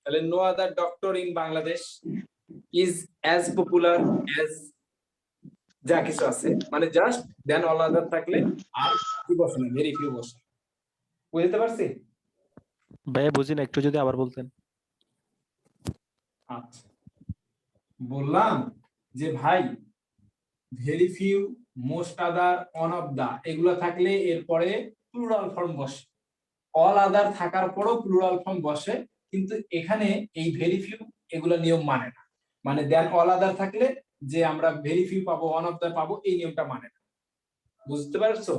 তাহলে no other doctor in Bangladesh is as popular as, যা কিছু আছে, মানে জাস্ট দেন অল আদার থাকলে আর কি বসে না, ভেরি ফিউ বসে। বুঝতে পারছি? ভাইয়া বুঝি না, একটু যদি আবার বলতেন। আচ্ছা, বললাম যে ভাই very few, most other, on of the এগুলো থাকলে এরপরে প্লুরাল ফর্ম বসে, অল আদার থাকার পরও প্লুরাল ফর্ম বসে, কিন্তু এখানে এই ভেরি ফিউ এগুলো নিয়ম মানে না, মানে দেন অল আদার থাকলে যে আমরা ভেরি ফিউ পাবো, অন অফ দা পাবো, এই নিয়মটা মানে না। বুঝতে পারছো?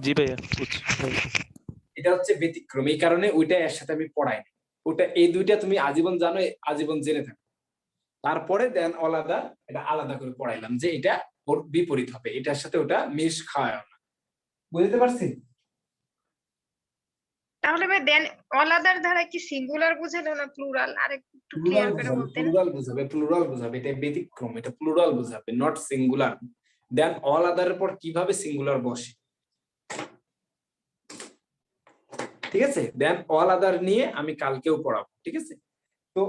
জি ভাইয়া বুঝছি। এটা হচ্ছে ব্যতিক্রম, এই কারণে ওইটা এর সাথে আমি পড়াই না, ওটা এই দুইটা তুমি আজীবন জানো, আজীবন জেনে থাকো। তারপরে দেন অল আদার এটা আলাদা করে পড়াইলাম যে এটা ওর বিপরীত হবে, এটার সাথে ওটা মিশ খাওয়ায় না। বুঝতে পারছি? তাহলে ভাই দেন অল আদার দ্বারা কি সিঙ্গুলার বুঝালো না প্লুরাল, আর একটু ক্লিয়ার করে বলতেন? প্লুরাল বুঝাবে, এটা ব্যতিক্রম, এটা প্লুরাল বুঝাবে, নট সিঙ্গুলার। দেন অল আদারের পর কিভাবে সিঙ্গুলার বসে, ঠিক আছে। দেন অল আদার নিয়ে আমি কালকেও পড়াবো, ঠিক আছে। তো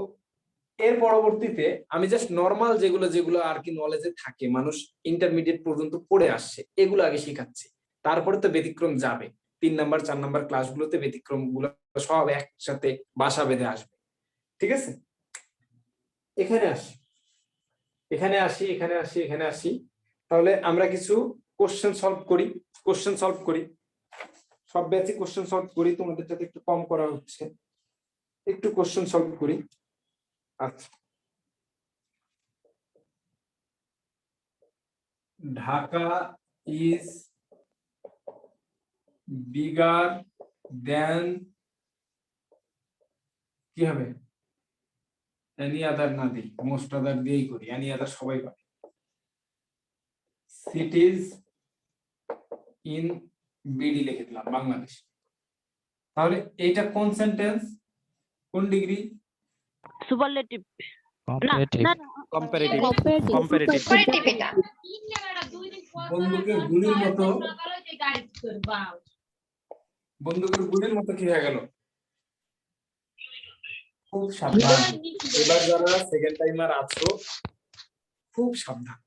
এর পরবর্তীতে আমি জাস্ট নর্মাল যেগুলো যেগুলো আর কি নলেজে থাকে, মানুষ ইন্টারমিডিয়েট পর্যন্ত পড়ে আসছে, এগুলো আগে শেখাচ্ছি। তারপরে তো ব্যতিক্রম যাবে, 3 নাম্বার 4 নাম্বার ক্লাসগুলোতে ব্যতিক্রম গুলো সব একসাথে বাসা বেঁধে আসবে। ঠিক আছে, এখানে আসি এখানে আসি এখানে আসি এখানে আসি। তাহলে আমরা কিছু কোশ্চেন সলভ করি। সব ব্যাচে কোশ্চেন সলভ করি, তোমাদের সাথে একটু কম করা হচ্ছে, একটু কোশ্চেন সলভ করি। আচ্ছা, ঢাকা ইজ বিগার দেন, কি হবে, এনি আদার না দিই, মোস্ট আদার দিয়েই করি, এনি আদার সবাই পারে। সিটিজ ইন বিডি লিখে দিলাম, বাংলাদেশ। তাহলে এইটা কোন সেন্টেন্স, কোন ডিগ্রি? সুপারলেটিভ। না কম্পারেটিভ না কম্পারেটিভ Comparative. কম্পারেটিভ Comparative এটা। বন্দুকের গুলির মতো, বন্দুকের গুলির মতো কি হয়ে গেল? খুব সাবধান, এবার যারা সেকেন্ড টাইমার আছো খুব সাবধান,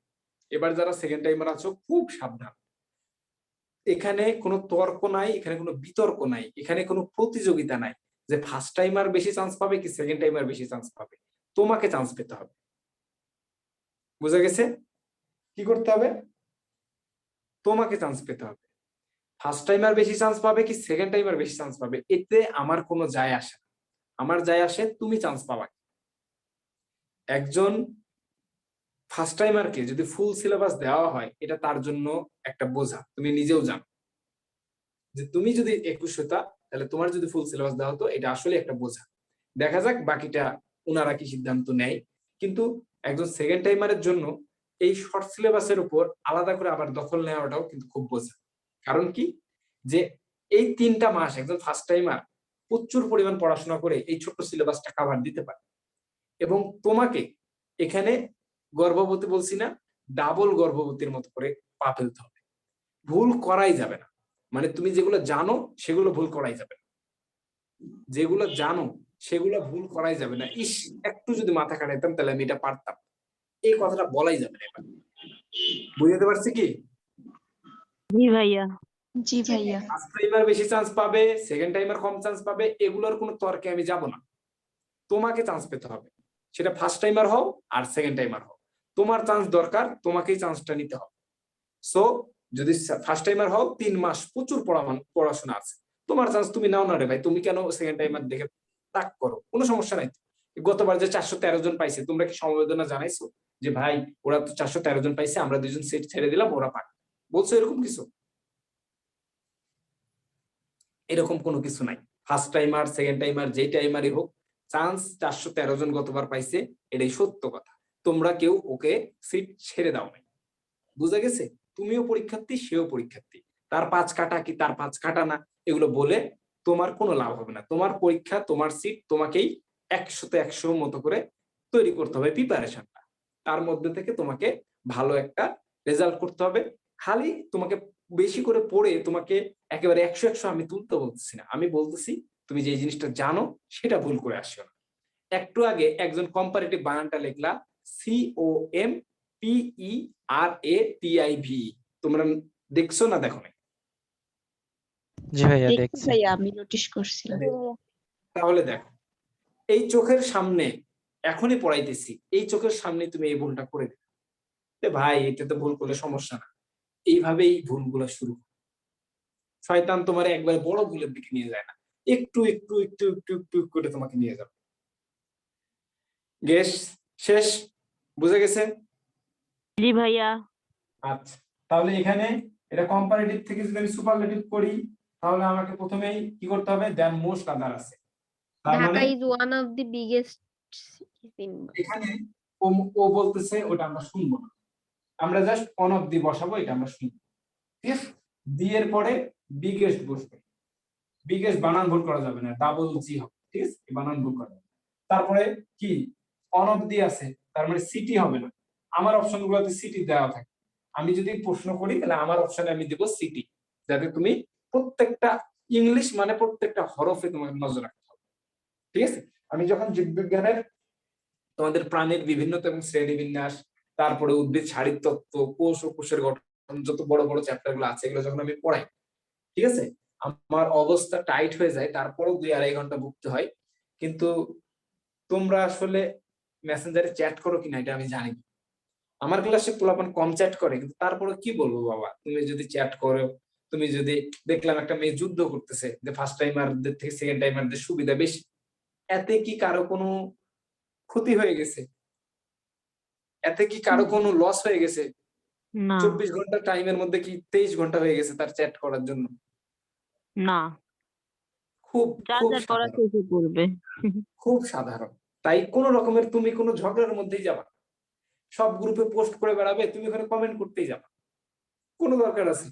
খুব সাবধান। এখানে কোনো তর্ক নাই, এখানে কোনো বিতর্ক নাই, এখানে কোনো প্রতিযোগিতা নাই যে ফার্স্ট টাইমার বেশি চান্স পাবে কি সেকেন্ড টাইমার বেশি চান্স পাবে। তোমাকে চান্স পেতে হবে, বুঝা গেছে? কি করতে হবে? তোমাকে চান্স পেতে হবে। ফার্স্ট টাইমার বেশি চান্স পাবে কি সেকেন্ড টাইমার বেশি চান্স পাবে, এতে আমার কোনো যায় আসে না। আমার যায় আসে তুমি চান্স পাবা। একজন ফার্স্ট টাইমারকে যদি ফুল সিলেবাস দেওয়া হয়, এটা তার জন্য একটা বোঝা, তুমি নিজেও জানো যে তুমি যদি 21 হতা, তাহলে তোমার যদি ফুল সিলেবাস দেওয়া হতো, এটা আসলে একটা বোঝা। দেখা যাক বাকিটা ওনারা কি সিদ্ধান্ত নেয়। কিন্তু একজন সেকেন্ড টাইমারের জন্য এই শর্ট সিলেবাসের উপর আলাদা করে আবার দখল নেওয়াটাও কিন্তু খুব বোঝা। কারণ কি, যে এই 3টা মাস একজন ফার্স্ট টাইমার প্রচুর পরিমাণ পড়াশোনা করে এই ছোট্ট সিলেবাসটা কভার দিতে পারে। এবং তোমাকে এখানে গর্ভবতী বলছি না, ডাবল গর্ভবতীর মতো করে পা ফেলতে হবে, ভুল করাই যাবে না। মানে তুমি যেগুলো জানো সেগুলো ভুল করাই যাবে না, যেগুলো জানো সেগুলো ভুল করাই যাবে না। ইস, একটু যদি মাথা খাটাইতাম তাহলে আমি এটা পারতাম, এই কথাটা বলাই যাবে না। এবার বুঝতে পারছি কি? জি ভাইয়া। জি ভাইয়া। ফার্স্ট টাইমার বেশি চান্স পাবে, সেকেন্ড টাইমার কম চান্স পাবে, এগুলোর কোনো তর্কে আমি যাব না। তোমাকে চান্স পেতে হবে, সেটা ফার্স্ট টাইমার হও আর সেকেন্ড টাইমার হও, তোমার চান্স দরকার, তোমাকেই চান্সটা নিতে হবে। সো যদি ফার্স্ট টাইমার হও, 3 মাস প্রচুর পড়াশোনা আছে, তোমার চান্স তুমি নাও না রে ভাই, তুমি কেন সেকেন্ড টাইমার দেখে তাক করো, কোনো সমস্যা নাই। গতবার যে 413 জন পাইছে, তোমরা কি সমবেদনা জানাইছো যে ভাই ওরা তো 413 জন পাইছে, আমরা 2 জন সিট ছেড়ে দিলাম, ওরা পাক? বলছো এরকম কিছু? এরকম কোনো কিছু নাই। ফার্স্ট টাইমার সেকেন্ড টাইমার যেই টাইমারই হোক, চান্স 413 জন গতবার পাইছে, এটাই সত্য কথা। তোমরা কেউ ওকে সিট ছেড়ে দাও নাই, বুঝা গেছে? তুমিও পরীক্ষার্থী, সেও পরীক্ষার্থী, তার 5 কাটা কি তার 5 কাটা না, এগুলো বলে তোমার কোনো লাভ হবে না। তোমার পরীক্ষা, তোমার সিট, তোমাকেই 100তে 100 মতো করে তৈরি করতে হবে প্রিপারেশনটা। তার মধ্যে থেকে তোমাকে ভালো একটা রেজাল্ট করতে হবে। খালি তোমাকে বেশি করে পড়ে তোমাকে একেবারে 100 আমি তুলতে বলতেছি না, আমি বলতেছি তুমি যে জিনিসটা জানো সেটা ভুল করে আসছো না। একটু আগে একজন কম্পারেটিভ বানানটা লিখলা, COMPERATIV, তোমরা দেখছো না দেখো না? জি ভাইয়া দেখছি। ভাইয়া আমি নোটিশ করছি। তাহলে দেখো, এই চোখের সামনে এখনই পড়াইতেছি, এই চোখের সামনে তুমি এই ভুলটা করে দিলে, ভাই এটা তো ভুল করলে সমস্যা না, এইভাবেই ভুলগুলো শুরু। শয়তান তোমার একবার বড় ভুলের দিকে নিয়ে যায় না, একটু একটু একটু একটু একটু করে তোমাকে নিয়ে যাবে। গেস শেষ, বুঝে গেছে? জি ভাইয়া। আচ্ছা, তাহলে এখানে এটা কম্পারেটিভ থেকে যদি আমি সুপারলেটিভ করি, তাহলে আমাকে প্রথমেই কি করতে হবে, দেন মোস্ট আদার আছে। তার মানে Dhaka is one of the biggest city. এখানে ও বলতেছে ওটা আমরা শুনবো না, আমরা জাস্ট অন অফ দি বসাবো, এটা আমরা শুনবো। ঠিক আছে, দি এর পরে বিগেস্ট বসবে, বিগেস্ট বানান ভুল করা যাবে না, ডাবল জি হবে। ঠিক আছে, বানান ভুল করা যাবে। তারপরে কি অন অফ দি আছে, তার মানে সিটি হবে না। আমার অপশনগুলোতে সিটি দেওয়া থাকে, আমি যদি প্রশ্ন করি তাহলে আমার অপশনে আমি দেব সিটি, যাতে তুমি প্রত্যেকটা ইংলিশ মানে প্রত্যেকটা হরফে তোমার নজর রাখতে হবে। ঠিক আছে, আমি যখন জীববিজ্ঞানের তোমাদের প্রাণীর বিভিন্নতা এবং শ্রেণীবিন্যাস, তারপরে উদ্ভিদ শারীরতত্ত্ব, কোষ ও কোষের গঠন, যত বড় বড় চ্যাপ্টার গুলো আছে এগুলো যখন আমি পড়াই, ঠিক আছে, আমার অবস্থা টাইট হয়ে যায়, তারপরেও 2-2.5 ঘন্টা ভুগতে হয়। কিন্তু তোমরা আসলে মেসেঞ্জারে চ্যাট করো কিনা এটা আমি জানি না। আমার ক্লাসে পোলাপান কম চ্যাট করে, কিন্তু তারপরে কি বলবো বাবা, তুমি যদি চ্যাট করো, তুমি যদি, দেখলাম একটা মেয়ে যুদ্ধ করতেছে যে ফার্স্ট টাইমারদের থেকে সেকেন্ড টাইমারদের সুবিধা বেশি, এতে কি কারো কোনো ক্ষতি হয়ে গেছে? এতে কি কারো কোনো লস হয়ে গেছে? না 24 ঘন্টা টাইমের মধ্যে কি 23 ঘন্টা হয়ে গেছে তার চ্যাট করার জন্য? না, খুব যার খুব যার পড়া সাধারণ, শেষে করবে। খুব সাধারণ। তাই কোন রকমের তুমি কোনো ঝগড়ার মধ্যেই যাবা, সব গ্রুপে পোস্ট করে বেড়াবে, তুমি ওখানে কমেন্ট করতেই যাবা, কোনো দরকার আছে?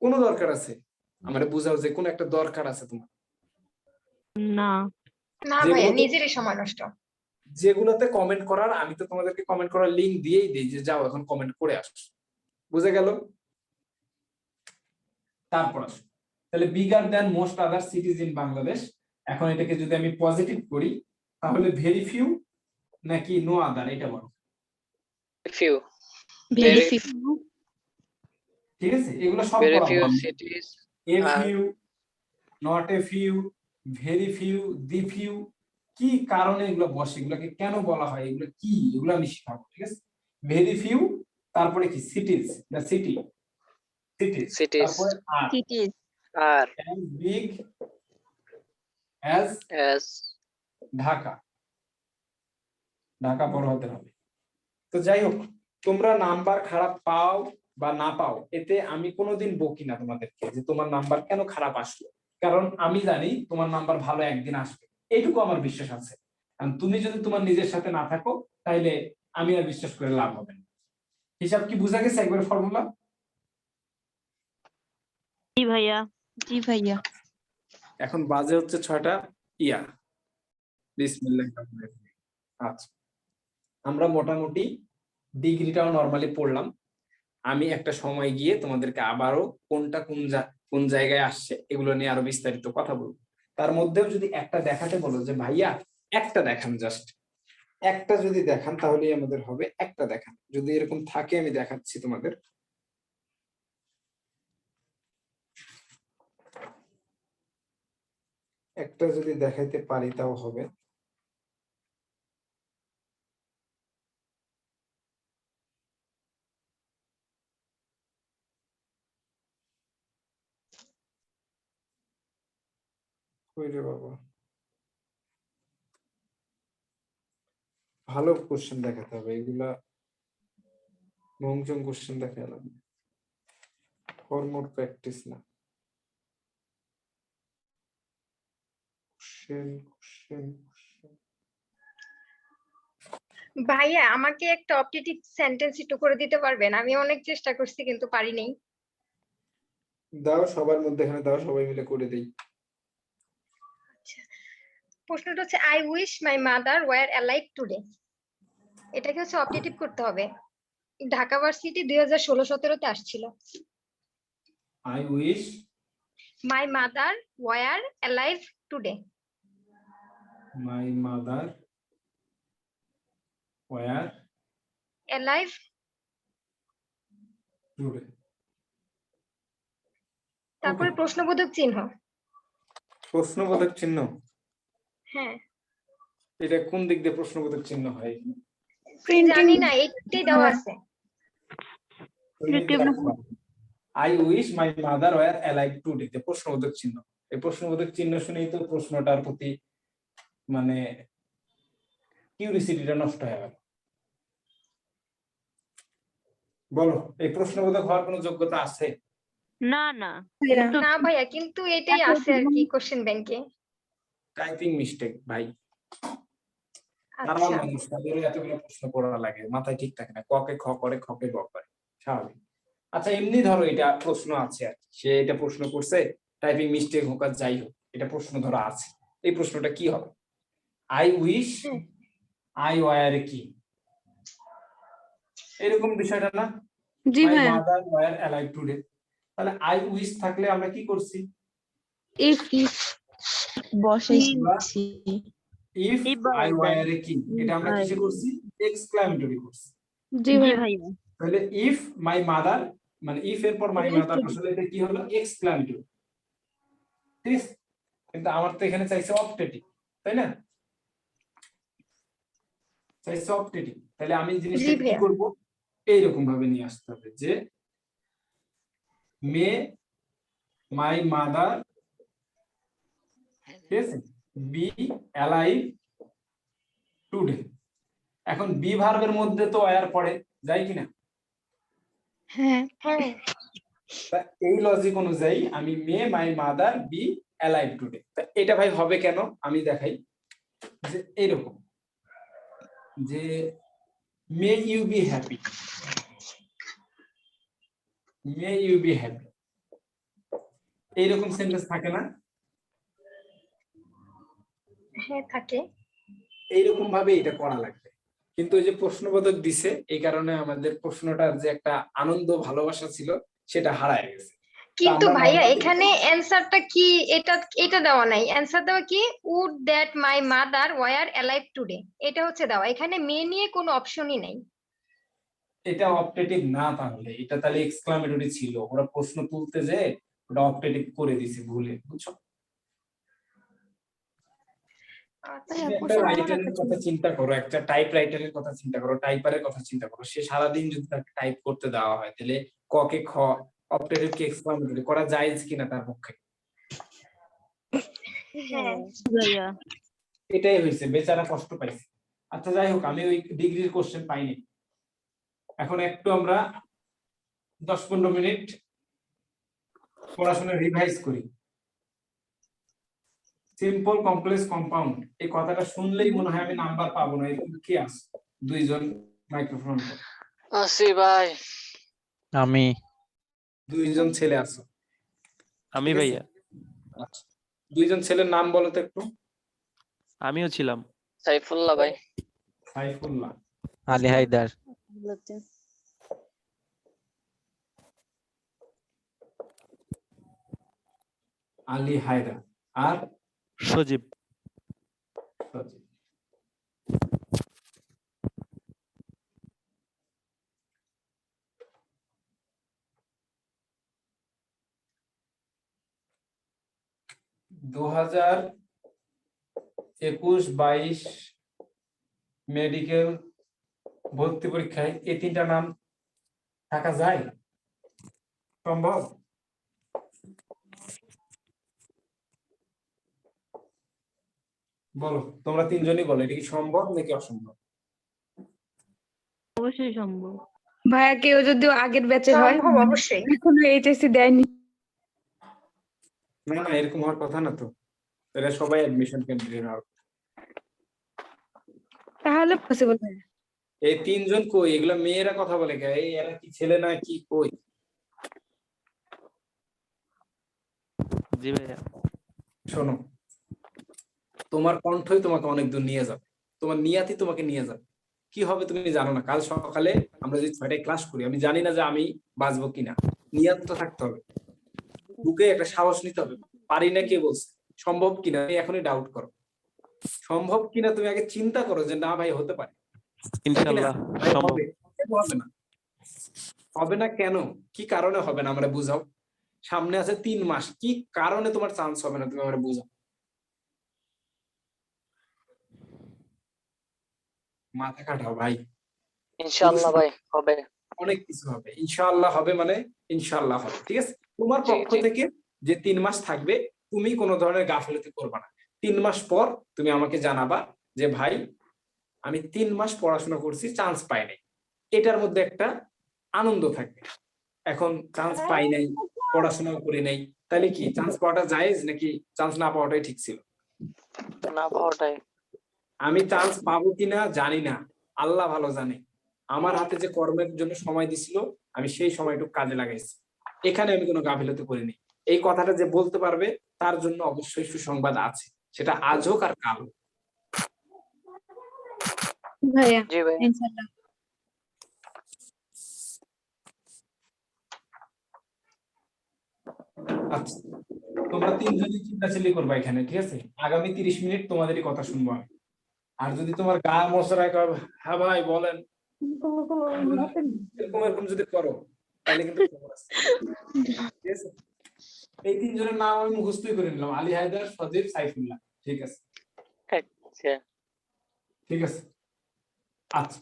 কোনো দরকার আছে? আমারে বুঝাও যে কোন একটা দরকার আছে তোমার? না না ভাইয়া, নিজেরই সময় নষ্ট। যেগুলোতে কমেন্ট করার, আমি তো তোমাদেরকে কমেন্ট করার লিংক দিয়েই দিই যে যাও এখন কমেন্ট করে আসো, বুঝে গেল? তারপর আসো, তাহলে bigger than most other cities in Bangladesh, এখন এটাকে যদি আমি পজিটিভ করি তাহলে ভেরি ফিউ নাকি নো আদার, এটা বলো। few, very very few. ঠিক আছে, এগুলো সব very পড়াবো few আমি। cities A are few, not a few, very few, the few, কি কারণে এগুলো বসে, এগুলোকে কেন বলা হয়, এগুলো কি, এগুলো আমি শিখাবো, ঠিক আছে? ভেরি ফিউ, তারপরে কি সিটিজ, দ্য সিটি, সিটিজ, cities তারপরে আর, সিটিজ। are as big as as Dhaka, Dhaka বড় হতে হবে। তো যাই হোক, তোমরা নাম্বার খারাপ পাও বা না পাও, এতে আমি কোনোদিন বকি না তোমাদেরকে যে তোমার নাম্বার কেন খারাপ আসলো, কারণ আমি জানি তোমার নাম্বার ভালো একদিন আসবে, এইটুকু আমার বিশ্বাস আছে। কারণ তুমি যদি তোমার নিজের সাথে না থাকো তাইলে আমি আর বিশ্বাস করে লাভ হবে না। হিসাব কি বুঝা গেছে একবার ফর্মুলা? জি ভাইয়া। জি ভাইয়া। এখন বাজে হচ্ছে 6টা ইয়া, বিসমিল্লাহ। আচ্ছা, আমরা মোটামুটি ডিগ্রিটাও নরমালি পড়লাম। আমি একটা সময় গিয়ে তোমাদেরকে আবারও কোনটা কোন জায়গায় আসছে এগুলো নিয়ে আরো বিস্তারিত কথা বলবো। তার মধ্যেও যদি একটা দেখাতে বলো যে ভাইয়া একটা দেখান, জাস্ট একটা যদি দেখান তাহলেই আমাদের হবে, একটা দেখান। যদি এরকম থাকে আমি দেখাচ্ছি তোমাদের। একটা যদি দেখাইতে পারি তাও হবে। কই রে বাবা, ভালো কোশ্চেন দেখাতে হবে, এগুলা মংজং কোশ্চেন দেখালাম, ফর মোর প্র্যাকটিস না। কোশ্চেন ভাইয়া আমাকে একটা অপটেটিভ সেন্টেন্স একটু করে দিতে পারবেন? আমি অনেক চেষ্টা করছি কিন্তু পারিনি। দাও, সবার মধ্যে এখানে দাও, সবাই মিলে করে দেই। প্রশ্নটা হচ্ছে I wish my mother were alive today, এটাকে হচ্ছে অপটেটিভ করতে হবে। ঢাকা ভার্সিটি 2016-17 আসছিল। I wish my mother were alive today. My mother were alive today. তারপরে প্রশ্নবোধক চিহ্ন। প্রশ্নবোধক চিহ্ন, হ্যাঁ এটা কোন দিক দিয়ে প্রশ্নবোধক চিহ্ন হয়? জানি না, এইটাই দেওয়া আছে। I wish my mother were alive today, প্রশ্নবোধক চিহ্ন। এই প্রশ্নবোধক চিহ্ন শুনেই তো প্রশ্নটার প্রতি মানে কিউরিসিটিটা নষ্ট হয়ে গেল। বলো, এই প্রশ্নবোধক হওয়ার কোনো যোগ্যতা আছে? না না না ভাইয়া, কিন্তু এটাই আছে আর কি কোশ্চেন ব্যাংকে। টাইপিং মিস্টেক ভাই। তারাও আচ্ছা মানুষ, তাদেরও এতগুলো প্রশ্ন পড়া লাগে, মাথায় ঠিক থাকে না, ককে খ করে, খকে গ করে, স্বাভাবিক। আচ্ছা এমনি ধরো এটা প্রশ্ন আছে আর কি, সে এটা প্রশ্ন করছে, টাইপিং মিস্টেক হোক আর যাই হোক, এটা প্রশ্ন ধরা আছে। এই প্রশ্নটা কি হবে? আই উইশ আই ওয়্যার কি, এরকম বিষয়টা না? জি মাই ভাইয়া। মাদার ওয়্যার অ্যালাইভ টুডে, তাহলে আই উইশ থাকলে আমরা কি করছি? ইফ বসাইছি। If If by I then. Were a king, এটা আমরা কিসে করছি? এক্সক্লামেটরি করছি। জি জি ভাইয়া ভাইয়া। তাহলে ইফ মাই মাদার, মানে ইফ এর পর মাই মাদার আসলে এটা কি হলো? এক্সক্লামেটরি। ঠিক আছে, কিন্তু আমার তো এখানে চাইছে অপটেটিভ, তাই না? চাইছে অপটেটিভ, তাহলে আমি জিনিসটা জি কি ভাইয়া। করব? এইরকম ভাবে নিয়ে আসতে হবে যে মে মাই মাদার, ঠিক আছে, বি অ্যালাইভ টুডে। এখন বি ভার্বের মধ্যে তো ওয়্যার পড়ে, যাই কিনা? হ্যাঁ। তা এই লজিক অনুযায়ী আমি may my mother be alive today, তা এটা ভাই হবে কেন আমি দেখাই। যে এইরকম যে may you be happy, may you be happy, এইরকম সেন্টেন্স থাকে না? হ্যাঁ থাকে। এইরকম ভাবে এটা করা লাগবে। কিন্তু ওই যে প্রশ্নবোধক দিছে, এই কারণে আমাদের প্রশ্নটার যে একটা আনন্দ ভালোবাসা ছিল সেটা হারায় গেছে। কিন্তু আমরা ভাইয়া normally- এখানে অ্যানসারটা কি? এটা দেওয়া নাই। অ্যানসার দেওয়া কি? Would that my mother were alive today, এটা হচ্ছে দেওয়া। এখানে মে নিয়ে কোনো অপশনই নাই। এটা অপটেটিভ না, তাহলে এটা তাহলে এক্সক্লামেটরি ছিল। ওরা প্রশ্ন তুলতে যে ওটা অপটেটিভ করে দিছে ভুলে, বুঝছো? আচ্ছা, একটা রাইটারের কথা চিন্তা করো, একটা টাইপ রাইটারের কথা চিন্তা করো, টাইপারের কথা চিন্তা করো। সে সারাদিন যদি তাকে টাইপ করতে দেওয়া হয়, তাহলে ক কে খ, অপটেটিভ কে এক্সক্লামেটরি করা জায়েজ কিনা তার পক্ষে? হ্যাঁ। ভাইয়া। এটাই হয়েছে, বেচারা কষ্ট পাইছে। আচ্ছা যাই হোক, আমি ওই ডিগ্রির কোশ্চেন পাইনি। এখন একটু আমরা 10-15 মিনিট পড়াশোনা রিভাইজ করি। সিম্পল, কমপ্লেক্স, কম্পাউন্ড, এই কথাটা শুনলেই মনে হয় আমি নাম্বার পাবো না। এরকম কি আছে? দুইজন মাইক্রোফোন, আসি ভাই। আমি দুইজন ছেলে আছে। আমি ঠিক আছে? ভাইয়া। আচ্ছা, দুইজন ছেলের নাম বলো তো একটু। আমিও ছিলাম। সাইফুল্লাহ ভাই। সাইফুল্লাহ, আলী হায়দার, আলী হায়দার, আর সজীব। সজীব। দু 2021-22 মেডিকেল ভর্তি পরীক্ষায় এই তিনটা নাম থাকা যায়? সম্ভব? বলো, তোমরা তিনজনই বলো, এটা কি সম্ভব নাকি অসম্ভব? অবশ্যই সম্ভব। ভাইয়া কেউ যদি আগের ব্যাচে হয় সম্ভব, অবশ্যই। এখনো এইচএসসি দেয়নি, না না, এরকম হওয়ার কথা না তো। এরা সবাই অ্যাডমিশন ক্যান্ডিডেট হওয়ার। তাহলে পসিবল ভাইয়া। এই তিনজন কই? এগুলা মেয়েরা কথা বলে কে? এই এরা কি ছেলে না কি? কই? জি ভাইয়া। শোনো, তোমার কণ্ঠই তোমাকে অনেক দূর নিয়ে যাবে, তোমার নিয়াতই তোমাকে নিয়ে যাবে। কি হবে তুমি জানো না। কাল সকালে আমরা যদি 6টায় ক্লাস করি, আমি জানি না যে আমি বাঁচবো কিনা। নিয়াতটা থাকতে হবে, বুকে একটা সাহস নিতে হবে। পারি না কে বলছে? সম্ভব কিনা তুমি এখনই ডাউট করো। সম্ভব কিনা তুমি আগে চিন্তা করো যে না ভাই হতে পারে। ইনশাআল্লাহ ভাই সম্ভব। হবে, হবে না। হবে না কেন? কি কারণে হবে না আমরা বুঝাও। সামনে আছে 3 মাস, কি কারণে তোমার চান্স হবে না তুমি আমরা বুঝাও। মাথা খাটাও ভাই। ইনশাআল্লাহ ভাই হবে। অনেক কিছু হবে, ইনশাআল্লাহ হবে, মানে ইনশাআল্লাহ হবে। ঠিক আছে, তোমার জি, পক্ষ জি। থেকে যে 3 মাস থাকবে, তুমি কোনো ধরনের গাফিলতি করবে না। 3 মাস পর তুমি আমাকে জানাবা যে ভাই আমি 3 মাস পড়াশোনা করছি, চান্স পাই নাই। এটার মধ্যে একটা আনন্দ থাকবে। এখন চান্স পাই নাই, পড়াশোনা করি নাই, তাহলে কি চান্স পাওয়াটা জায়েজ নাকি চান্স না পাওয়াটাই ঠিক ছিল? না পাওয়াটাই। আমি চান্স পাবো কিনা জানি না, আল্লাহ ভালো জানে। আমার হাতে যে কর্মের জন্য সময় দিছিল, আমি সেই সময়টুকু কাজে লাগাইছি। এখানে আমি কোনো গাফিলতি করিনি। এই কথাটা যে বলতে পারবে তার জন্য অবশ্যই সুসংবাদ আছে, সেটা আজ হোক আর কাল হোক। ভাইয়া জি ভাই। ইনশাআল্লাহ। আচ্ছা, তোমরা তিনজনই চিন্তাচিন্তি করবা এখানে, ঠিক আছে? আগামী 30 মিনিট তোমাদেরই কথা শুনবো আমি। আর যদি তোমার গা মশরায় কয় হ্যাঁ ভাই বলেন, এরকম এরকম যদি করো তাহলে কিন্তু খবর আছে। ঠিক আছে, এই তিনজনের নাম আমি মুখস্থই করে নিলাম, আলী হায়দার, সজীব, সাইফুল্লাহ। ঠিক আছে, আচ্ছা ঠিক আছে। আচ্ছা,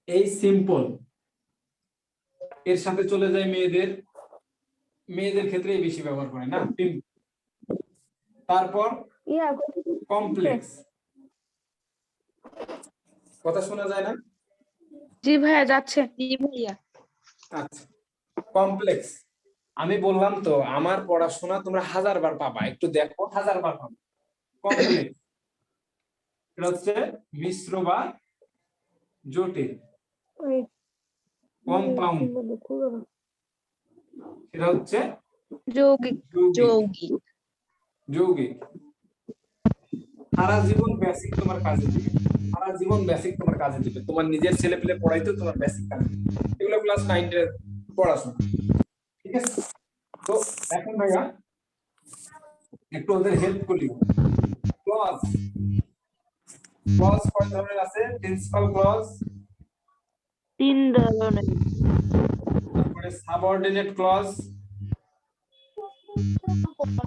এই সিম্পল এর সাথে চলে যায় মেয়েদের, মেয়েদের ক্ষেত্রে বেশি ব্যবহার করে না। তারপর কমপ্লেক্স, কথা শোনা যায় না? জি ভাইয়া যাচ্ছে। জি ভাইয়া। আচ্ছা, কমপ্লেক্স আমি বললাম তো আমার পড়াশোনা তোমরা 1000 বার পাবা, একটু দেখো 1000 বার পাবা। কমপ্লেক্স এটা হচ্ছে মিশ্র বা জটিল। কম্পাউন্ড এটা হচ্ছে যৌগিক। যৌগিক। যৌগিক সারা জীবন বেসিক তোমার কাজে দিবে, সারা জীবন বেসিক তোমার কাজে দিবে, তোমার নিজের ছেলে পেলে পড়াইতেও তোমার বেসিক কাজে দিবে। এগুলো ক্লাস 9 এর পড়াশোনা। ঠিক আছে, তো এখন ভাইয়া একটু ওদের হেল্প করি। ক্লজ, ক্লজ কয় ধরনের আছে? প্রিন্সিপাল ক্লজ, 3 ধরনের। তারপরে সাবঅর্ডিনেট ক্লজ,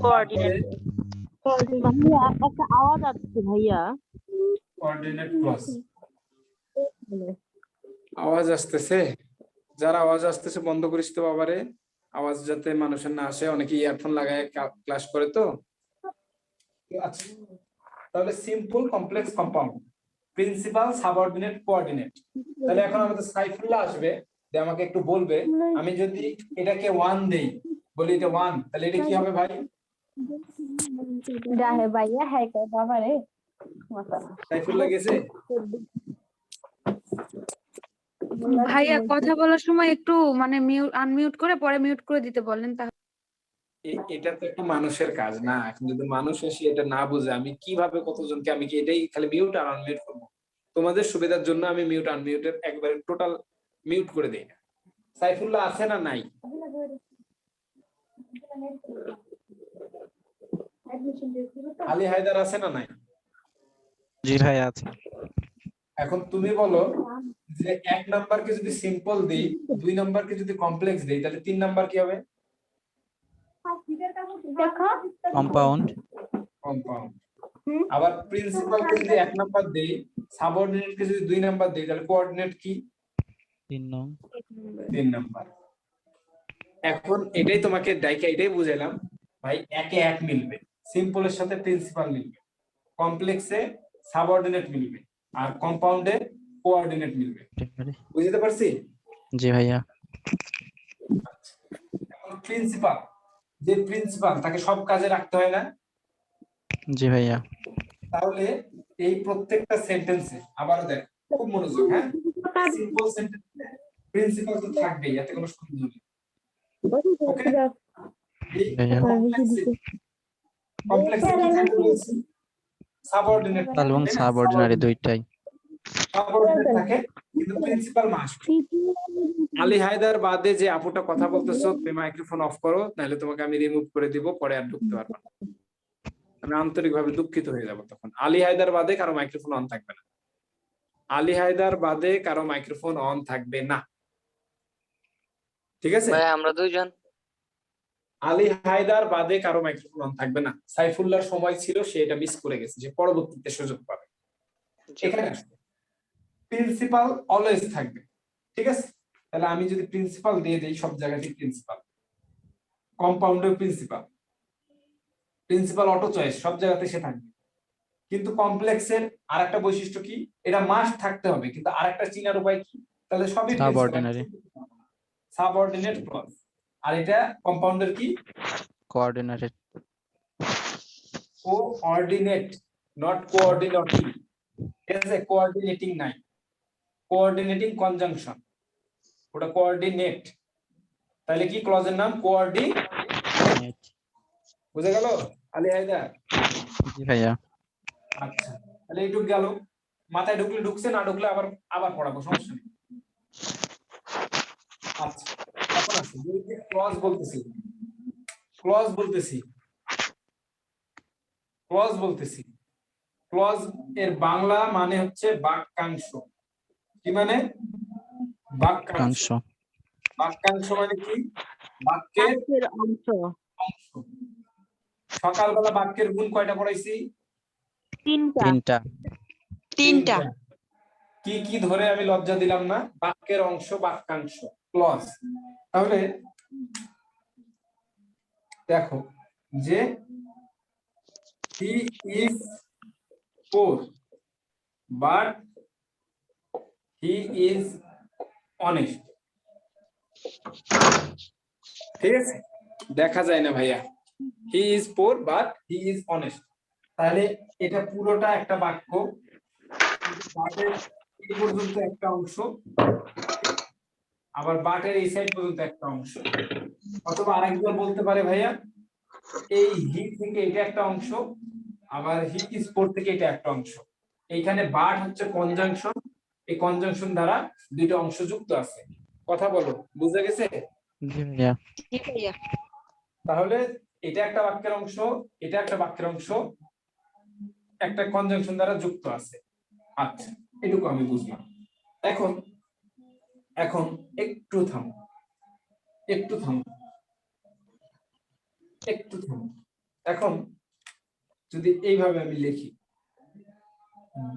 কোঅর্ডিনেট। ভাইয়া একটা আওয়াজ আসছে ভাইয়া। Coordinate clause. আওয়াজ আসতেছে? যারা আওয়াজ আসতেছে বন্ধ করিস তো বাবারে, আওয়াজ যাতে মানুষের না আসে, অনেকে ইয়ারফোন লাগায় ক্লাস করে তো। আচ্ছা, তাহলে simple, complex, compound, principal, subordinate, coordinate. তাহলে এখন আমাদের সাইফুল্লাহ আসবে, যে আমাকে একটু বলবে আমি যদি এটাকে 1 দেই, বলি এটা 1, তাহলে এটা কি হবে ভাই? সাইফুল্লাহ গেছে? ভাইয়া কথা বলার সময় একটু মানে মিউট আনমিউট করে পরে মিউট করে দিতে বললেন, তাহলে এটা তো একটা মানুষের কাজ না। এখন যদি মানুষ এসে এটা না বুঝে, আমি কিভাবে কতজনকে, আমি কি এটাই খালি মিউট আর আনমিউট করবো? তোমাদের সুবিধার জন্য আমি মিউট আনমিউটের একবারে টোটাল মিউট করে দেই না। সাইফুল্লাহ আছে না নাই? আলী হায়দার আছে না নাই? জি ভাইয়া আছে। এখন তুমি বলো যে 1 নাম্বারকে যদি সিম্পল দেই, 2 নাম্বারকে যদি কমপ্লেক্স দেই, তাহলে 3 নাম্বার কি হবে? কম্পাউন্ড। কম্পাউন্ড। আবার প্রিন্সিপালকে যদি 1 নাম্বার দেই, সাবঅর্ডিনেটকে যদি 2 নাম্বার দেই, তাহলে কোঅর্ডিনেট কি? 3 নং। 3 নাম্বার। এখন এটাই তোমাকে ডাইকা এটাই বুঝাইলাম ভাই, একে 1 মিলবে, সিম্পলের সাথে প্রিন্সিপাল মিলবে, কমপ্লেক্সে সাবঅর্ডিনেট মিলবে, আর কম্পাউন্ডে কোঅর্ডিনেট মিলবে। বুঝতে পারছি? জি ভাইয়া। এখন প্রিন্সিপাল, যে প্রিন্সিপাল তাকে সব কাজে রাখতে হয় না? জি ভাইয়া। তাহলে এই প্রত্যেকটা সেন্টেন্সে আবার দেখ, খুব মনোযোগ, হ্যাঁ, সিম্পল সেন্টেন্সে প্রিন্সিপাল তো থাকবেই, এতে কোনো সন্দেহ নেই। ওকে, কমপ্লেক্সে কি থাকবে বলছি? সাবঅর্ডিনেট এবং সাবঅর্ডিনারি দুইটাই। সাবঅর্ডিনেট থাকে, কিন্তু প্রিন্সিপাল মাস্ট। আলী হায়দার বাদে যে আপুটা কথা বলতেছো, তুমি মাইক্রোফোন অফ করো, নাহলে তোমাকে আমি রিমুভ করে দিব, পরে আর ঢুকতে পারবে না। আমি আন্তরিকভাবে দুঃখিত হয়ে যাব তখন। আলী হায়দার বাদে কারো মাইক্রোফোন অন থাকবে না। আলী হায়দার বাদে কারো মাইক্রোফোন অন থাকবে না, ঠিক আছে? ভাই আমরা দুইজন। আলী হায়দার বাদে কারো মাইক্রোফোন অন থাকবে না। সাইফুল্লাহর সময় ছিল, সে এটা মিস করে গেছে, যে পরবর্তীতে সুযোগ পাবে। এখানে আসবে প্রিন্সিপাল অলওয়েজ থাকবে, ঠিক আছে? তাহলে আমি যদি প্রিন্সিপাল দিয়ে দেই, সব জায়গাতেই প্রিন্সিপাল, কম্পাউন্ডের প্রিন্সিপাল, প্রিন্সিপাল অটো চয়েস, সব জায়গাতে সে থাকবে। কিন্তু কমপ্লেক্সের আরেকটা বৈশিষ্ট্য কি? এটা মাস্ট থাকতে হবে, কিন্তু আরেকটা চিনার উপায় কি? তাহলে সবই সাবঅর্ডিনারি। Subordinate clause. আর এটা কম্পাউন্ডের কি? কোঅর্ডিনেটেড। Coordinate, not coordinating. ঠিক আছে, কোঅর্ডিনেটিং নাই, কোঅর্ডিনেটিং কনজাংশন, ওটা কোঅর্ডিনেট। তাহলে কি ক্লজের নাম? কোঅর্ডিনেট। বুঝে গেল আলী হায়দার? জি ভাইয়া। আচ্ছা, তাহলে এইটুক গেল। মাথায় ঢুকলে ঢুকছে, না ঢুকলে আবার আবার পড়াবো, সমস্যা নেই। আচ্ছা, এখন আসি ক্লজ বলতেছি, ক্লজ বলতেছি, ক্লজ বলতেছি। ক্লজ এর বাংলা মানে হচ্ছে বাক্যাংশ। কি মানে? বাক্যাংশ। কাংশ। বাক্যাংশ মানে কি? বাক্যের বাক্যের অংশ। অংশ। সকালবেলা বাক্যের গুণ কয়টা পড়াইছি? 3টা। তিনটা। কি কি ধরে আমি লজ্জা দিলাম না? বাক্যের অংশ, বাক্যাংশ, ক্লজ। তাহলে দেখো যে হি is poor but he is honest. ঠিক আছে, দেখা যায় না ভাইয়া। হি is poor but he is honest. তাহলে এটা পুরোটা একটা বাক্য, বাটের এই পর্যন্ত একটা অংশ, আবার বাটের এই সাইড পর্যন্ত একটা অংশ। অথবা আরেকজন বলতে পারে ভাইয়া এই হি থেকে এটা একটা অংশ, আবার হি ইজ পোর থেকে এটা একটা অংশ। এইখানে বাট হচ্ছে কনজাংশন, এই কনজাংশন দ্বারা দুইটা অংশ যুক্ত আছে। কথা বলো, বুঝে গেছে? জি ভাইয়া। তাহলে এটা একটা বাক্যের অংশ, এটা একটা বাক্যের অংশ, একটা কনজাংশন দ্বারা যুক্ত আছে। আচ্ছা, এটুকু আমি বুঝলাম। এখন এখন একটু থামো, একটু থামো, একটু থামো। এখন যদি এইভাবে আমি লিখি,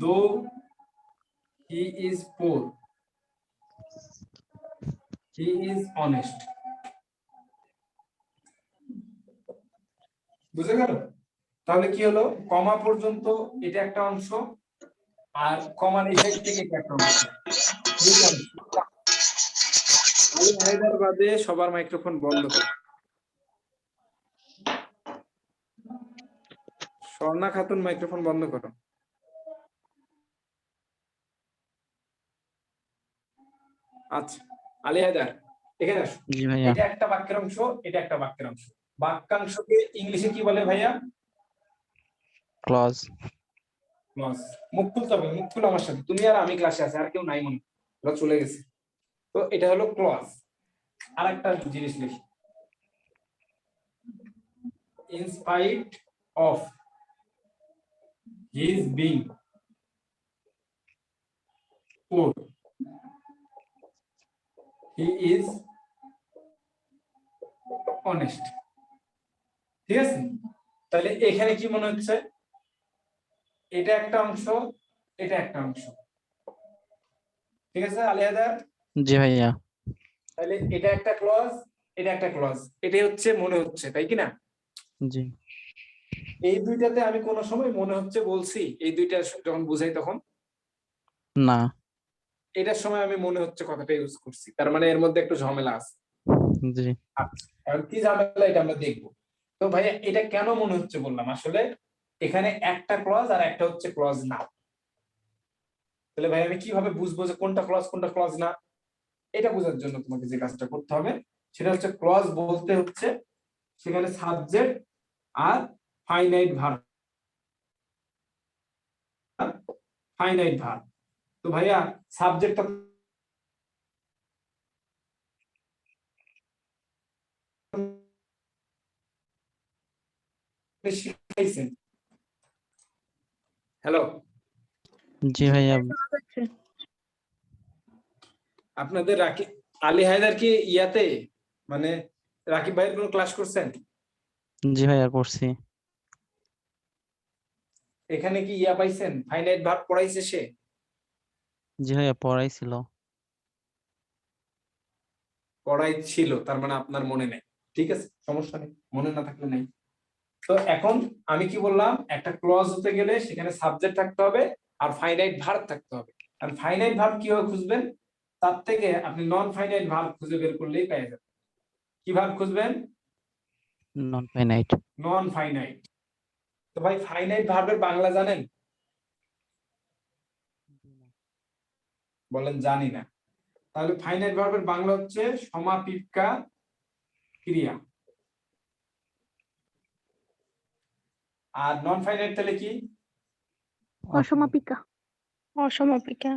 দো হি is poor he is honest, বুঝে গেল? তাহলে কি হলো? কমা পর্যন্ত এটা একটা অংশ, আর কমার এই সাইড থেকে এটা একটা অংশ। বাদে সবার মাইক্রোফোন বন্ধ করো। স্বর্ণা খাতুন মাইক্রোফোন বন্ধ করো। আচ্ছা, আলী হায়দার এখানে আসো। জি ভাইয়া। এটা একটা বাক্যের অংশ, এটা একটা বাক্যের অংশ। বাক্যাংশকে ইংলিশে কি বলে ভাইয়া? ক্লজ। ক্লজ। মুখ খুলতে হবে, মুখ খুলে আমার সাথে। তুমি আর আমি ক্লাসে আছে, আর কেউ নাই মনে, ওরা চলে গেছে। তো এটা হলো ক্লজ। আর একটা জিনিস লিখি, in spite of his being poor, he is honest. ঠিক আছে? তাহলে এখানে কি মনে হচ্ছে? এটা একটা অংশ, এটা একটা অংশ। ঠিক আছে আলী হায়দার? জি ভাইয়া। তাহলে এটা একটা ক্লজ, এটা একটা ক্লজ, এটাই হচ্ছে মনে হচ্ছে, তাই কি না? জি। এই দুইটাতে আমি কোন সময় মনে হচ্ছে বলছি? এই দুইটা যখন বুঝাই তখন না। এটার সময় আমি মনে হচ্ছে কথাটা ইউজ করছি, তার মানে এর মধ্যে একটু ঝামেলা আছে। জি। আচ্ছা, এখন কি ঝামেলা এটা আমরা দেখবো। তো ভাইয়া এটা কেন মনে হচ্ছে বললাম, আসলে এখানে একটা ক্লজ আর একটা হচ্ছে ক্লজ না। তাহলে ভাই আমি কিভাবে বুঝবো যে কোনটা ক্লজ কোনটা ক্লজ না? এটা বোঝার জন্য তোমাকে যে কাজটা করতে হবে সেটা হচ্ছে, ক্লজ বলতে হচ্ছে সেখানে সাবজেক্ট আর ফাইনাইট ভার্ব। Finite verb. তো ভাইয়া সাবজেক্টটা শিখাইছেন? হ্যালো, জি ভাইয়া। আপনাদের আলী হায়দার কি ইয়াতে মানে রাকিব ভাইয়ের কোনো ক্লাস করছেন? জি ভাইয়া করছি। এখানে কি ইয়া পাইছেন? ফাইনাইট ভার্ব পড়াইছে সে? জি ভাইয়া পড়াইছিল। পড়াইছিল, তার মানে আপনার মনে নেই। ঠিক আছে, সমস্যা নেই, মনে না থাকলে নাই। তো এখন আমি কি বললাম, একটা ক্লজ হতে গেলে সেখানে সাবজেক্ট থাকতে হবে আর ফাইনাইট ভার্ব থাকতে হবে। আর ফাইনাইট ভার্ব কিভাবে খুঁজবেন? তার থেকে আপনি নন ফাইনাইট ভার্ব খুঁজে বের করলেই পেয়ে যাবেন। কি ভার্ব খুঁজবেন? Non finite. Non finite. তো ভাই ফাইনাইট ভার্বের বাংলা জানেন? বলেন জানি না। তাহলে ফাইনাইট ভার্বের বাংলা হচ্ছে সমাপিকা ক্রিয়া। আর নন ফাইনাইট তাহলে কি? অসমাপিকা। অসমাপিকা।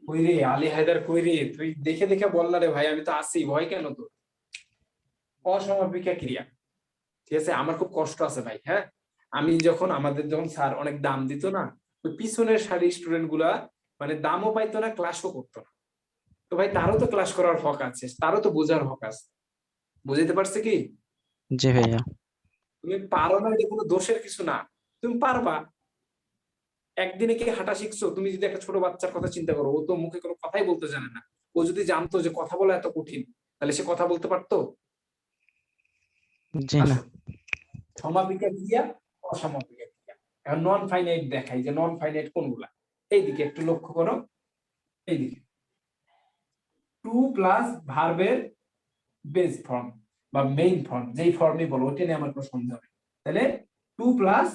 কই রে আলী হায়দার, কই রে তুই? দেখে দেখে বল না রে ভাই, আমি তো আসি, ভয় কেন তোর? অসমাপিকা ক্রিয়া। ঠিক আছে, আমার খুব কষ্ট আছে ভাই। হ্যাঁ, আমি যখন আমাদের যখন স্যার অনেক দাম দিত না, ওই পিছনের সারি স্টুডেন্ট গুলা মানে দামও পাইতো না, ক্লাসও করতো না। তো ভাই তারও তো ক্লাস করার হক আছে, তারও তো বোঝার হক আছে। বুঝাইতে পারছে কি? জি ভাইয়া। তুমি পারো না, এটা কোনো দোষের কিছু না, তুমি পারবা। একদিনে কি হাঁটা শিখছো? তুমি যদি একটা ছোট বাচ্চার কথা চিন্তা করো, ও তো মুখে কোনো কথাই বলতে জানে না। ও যদি জানতো যে কথা বলা এত কঠিন, তাহলে সে কথা বলতে পারতো? জি না। আসো, সমাপিকা ক্রিয়া, অসমাপিকা ক্রিয়া। এখন নন ফাইনাইট দেখাই যে নন ফাইনাইট কোনগুলা। এইদিকে একটু লক্ষ্য করো, এইদিকে টু প্লাস ভার্বের বেস ফর্ম বা মেইন ফর্ম, যেই ফর্মই বলো, ওইটা নিয়ে আমার কোনো সন্দেহ নেই। তাহলে টু প্লাস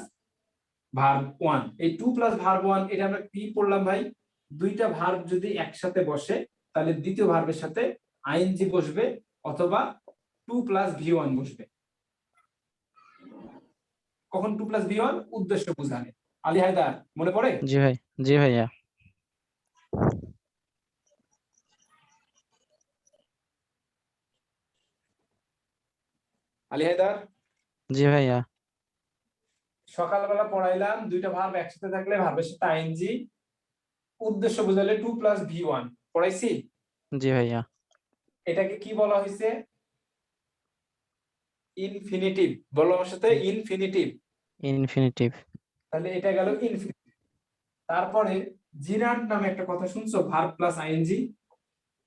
ভার্ব ওয়ান, এই টু প্লাস ভার্ব ওয়ান, এটা আমরা কি পড়লাম ভাই? দুইটা ভার্ব যদি একসাথে বসে, তাহলে দ্বিতীয় ভার্বের সাথে আইএনজি বসবে অথবা টু প্লাস ভি ওয়ান বসবে। কখন টু প্লাস ভি ওয়ান? উদ্দেশ্য বোঝানে। আলী হায়দার, মনে পড়ে? জি ভাই। জি ভাইয়া। আলী হায়দার, জি ভাইয়া। সকালবেলা পড়াইলাম দুইটা ভার্ব একসাথে থাকলে ভার্বের সাথে আইএনজি, উদ্দেশ্য বোঝালে টু প্লাস ভি ওয়ান পড়াইছি। জি ভাইয়া। এটাকে কি বলা হয়েছে? ইনফিনিটিভ। বলো আমার সাথে, ইনফিনিটিভ। ইনফিনিটিভ। তাহলে এটা গেল ইনফিনিটিভ। তারপরে জিরান্ট নামে একটা কথা শুনছো, ভার্ব প্লাস আইএনজি?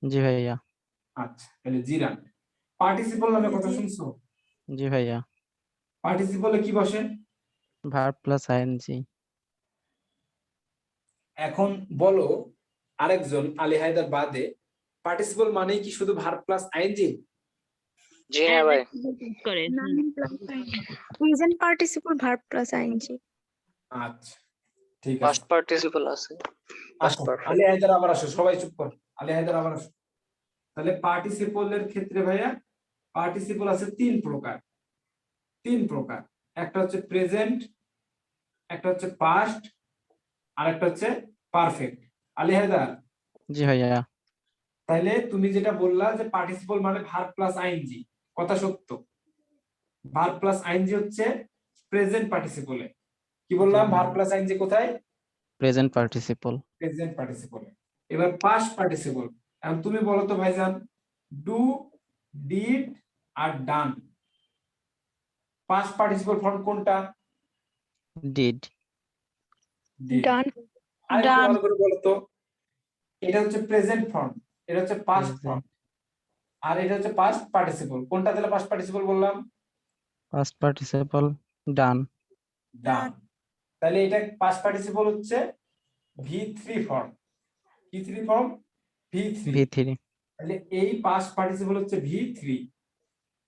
জি ভাইয়া। আচ্ছা, তাহলে জিরান্ট। পার্টিসিপল নামে কথা শুনছো? জি ভাইয়া। পার্টিসিপলে কি বসে? Verb plus ING. এখন বলো আরেকজন, আলী হায়দার বাদে, পার্টিসিপল মানেই কি শুধু ভার্ব প্লাস আইএনজি? জি না ভাই, present participle verb plus ING. আচ্ছা, ঠিক আছে। পাস্ট পার্টিসিপল আছে, পাস্ট আসো, পারফেক্ট। আলী হায়দার আবার আসো, সবাই চুপ করো, আলী হায়দার আবার আসো। তাহলে পার্টিসিপলের ক্ষেত্রে ভাইয়া পার্টিসিপল আছে তিন প্রকার। একটা হচ্ছে প্রেজেন্ট, একটা হচ্ছে পাস্ট, আর একটা হচ্ছে পারফেক্ট। আলী হায়দার, জি ভাইয়া। তাহলে তুমি যেটা বললা যে পার্টিসিপল মানে ভার্ব প্লাস আইএনজি, কথা সত্য। ভার্ব প্লাস আইএনজি হচ্ছে প্রেজেন্ট পার্টিসিপলে। কি বললাম? ভার্ব প্লাস আইএনজি কোথায়? Present participle. প্রেজেন্ট পার্টিসিপলে। এবার পাস্ট পার্টিসিপল। এখন তুমি বলো তো ভাইজান, ডু, ডিড আর ডান, পাস্ট পার্টিসিপল ফর্ম কোনটা? ডিড। ডান। আরেকটু ভালো করে বলো তো। এটা হচ্ছে প্রেজেন্ট ফর্ম, এটা হচ্ছে পাস্ট ফর্ম, আর এটা হচ্ছে পাস্ট পার্টিসিপল। কোনটা তাহলে পাস্ট পার্টিসিপল বললাম? পাস্ট পার্টিসিপল ডান। ডান। তাহলে এটা পাস্ট পার্টিসিপল হচ্ছে V3 ফর্ম। কি থ্রি ফর্ম? V3। V3। তাহলে এই পাস্ট পার্টিসিপল হচ্ছে V3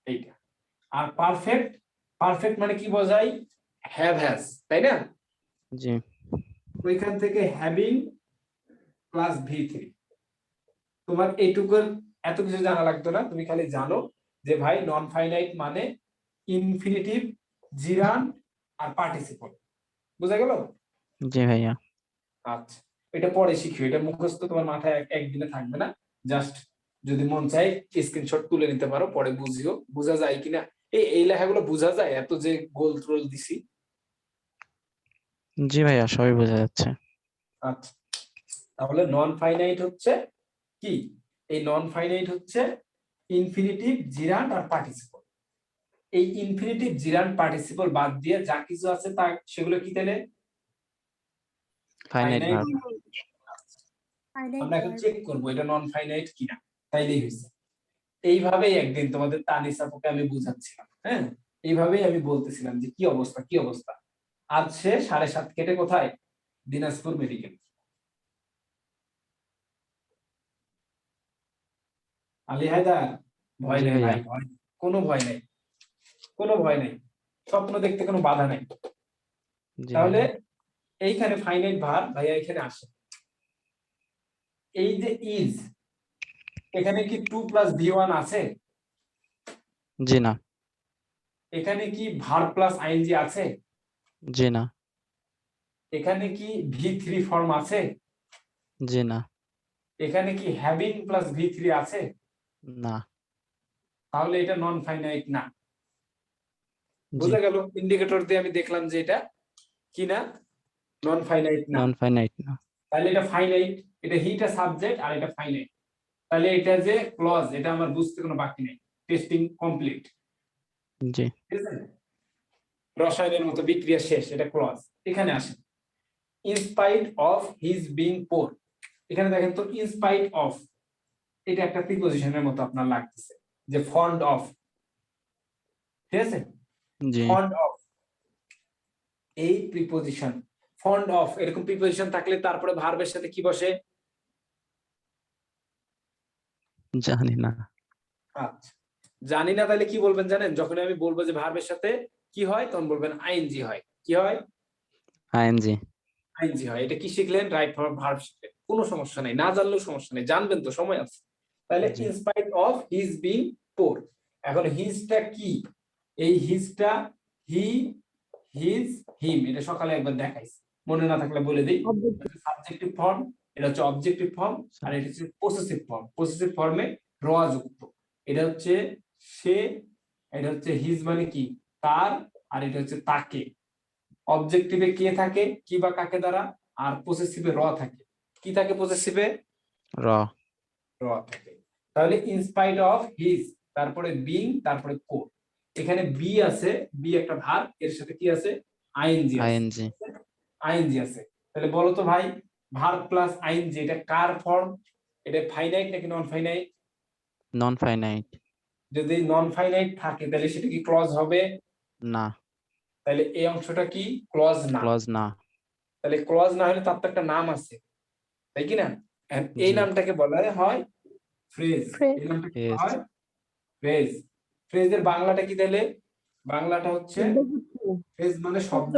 এইটা। আর পারফেক্ট, পারফেক্ট মানে কি বোঝায়? হ্যাভ হ্যাজ, তাই না? জি। ওইখান থেকে হ্যাভিং প্লাস V3। তোমার এইটুকুর এত কিছু জানা লাগতো না, তুমি খালি জানো যে ভাই নন ফাইনাইট মানে ইনফিনিটিভ, জিরান্ট আর পার্টিসিপল। বুঝা গেল? জি ভাইয়া। আচ্ছা, এটা পরে শিখিও, এটা মুখস্থ তোমার মাথায় একদিনে থাকবে না। জাস্ট যদি মন চাই স্ক্রিনশট তুলে নিতে পারো, পরে বুঝিও। বোঝা যায় কিনা এই লেখাগুলো বোঝা যায়? এত যে গোল টোল দিছি। জি ভাইয়া, সবই বোঝা যাচ্ছে। আচ্ছা, তাহলে নন ফাইনাইট হচ্ছে কি? এই নন ফাইনাইট হচ্ছে ইনফিনিটিভ, জিরান্ট আর পার্টিসিপল। এই ইনফিনিটিভ, জিরান্ট, পার্টিসিপল বাদ দিয়ে যা কিছু আছে তা সেগুলো কি তাহলে? Finite verb. আমরা এখন চেক করবো এটা নন ফাইনাইট কিনা, তাইলেই হয়েছে। এইভাবেই একদিন তোমাদের তানিস আপুকে আমি বুঝাচ্ছিলাম, হ্যাঁ, এইভাবেই আমি বলতেছিলাম যে কি অবস্থা কি অবস্থা। আজ সে 7:30 কেটে কোথায়? দিনাজপুর মেডিকেল। আলী হায়দার, ভয় জি নেই ভাইয়া। ভাই, ভয় কোনো ভয় নেই, কোনো ভয় নেই। স্বপ্ন দেখতে কোনো বাধা নেই। জি তাহলে ভাইয়া। এইখানে ফাইনাইট ভার্ব ভাইয়া এখানে আসে। এই যে ইজ, এখানে কি 2 প্লাস V1 আছে? জি না। এখানে কি ভার্ব প্লাস আইএনজি আছে? জি না। এখানে কি V3 ফর্ম আছে? জি না। এখানে কি হ্যাভিং প্লাস V3 আছে? না। তাহলে এটা নন ফাইনাইট না। জি বুঝা গেল? ইন্ডিকেটর দিয়ে আমি দেখলাম যে এটা কি না, নন ফাইনাইট না। নন ফাইনাইট না। তাহলে এটা ফাইনাইট, এটা হিটা সাবজেক্ট আর এটা ফাইনাইট। তাহলে এটা যে ক্লজ, এটা আমার বুঝতে কোনো বাকি নেই। Testing complete. জি ঠিক আছে, রসায়নের মতো বিক্রিয়া শেষ, এটা ক্লজ। এখানে আসেন, in spite of his being পোর। এখানে দেখেন তো, ইন স্পাইট অফ এটা একটা প্রিপজিশনের মতো আপনার লাগতেছে, যে ফন্ড অফ। ঠিক আছে, জি ফন্ড অফ, এই প্রিপজিশন ফন্ড অফ, এরকম প্রিপজিশন থাকলে তারপরে ভার্বের সাথে কি বসে? জানি না। আচ্ছা, জানি না, তাহলে কি বলবেন জানেন? যখন আমি বলবো যে ভার্বের সাথে কি হয়, তখন বলবেন আইএনজি হয়। কি হয়? আইএনজি। আইএনজি হয়। এটা কি শিখলেন? রাইট ফর্ম ভার্ব শিখলেন, কোনো সমস্যা নেই, না জানলেও সমস্যা নেই, জানবেন তো, সময় আছে। তাহলে জি in spite of his being poor, এখন হিজটা কি? এই হিজটা হি, হিজ, হিম, এটা সকালে একবার দেখাইছি, মনে না থাকলে বলে দিই। সাবজেক্টিভ ফর্ম, এটা হচ্ছে অবজেক্টিভ ফর্ম, আর এটা হচ্ছে পসেসিভ ফর্ম। পসেসিভ ফর্মে র যুক্ত। এটা হচ্ছে সে, এটা হচ্ছে হিজ মানে কি, তার, আর এটা হচ্ছে তাকে। অবজেক্টিভে কে থাকে, কি বা কাকে দ্বারা, আর পসেসিভে র থাকে। কি থাকে পসেসিভে? র। র থাকে। তাহলে ইন স্পাইট অফ হিজ, তারপরে বিং, তারপরে কোর। এখানে বি আছে, বি একটা ভার্ব, এর সাথে কি আছে? আইএনজি আছে। আইএনজি। আইএনজি আছে। তাহলে বলো তো ভাই, ভার্ব প্লাস আইএনজি এটা কার ফর্ম? এটা ফাইনাইট নাকি নন ফাইনাইট? Non finite. যদি নন ফাইনাইট থাকে তাহলে সেটা কি ক্লজ হবে? না। তাহলে এই অংশটা কি ক্লজ না? ক্লজ না। তাহলে ক্লজ না হলে তার তো একটা নাম আছে, তাই কি না? এই জি নামটাকে বলা হয় ফ্রেজ। এই নামটা কি বলা ফ্রেজ। হয়? ফ্রেজ। ফ্রেজের বাংলাটা কি তাহলে? বাংলাটা হচ্ছে, ফ্রেজ মানে শব্দ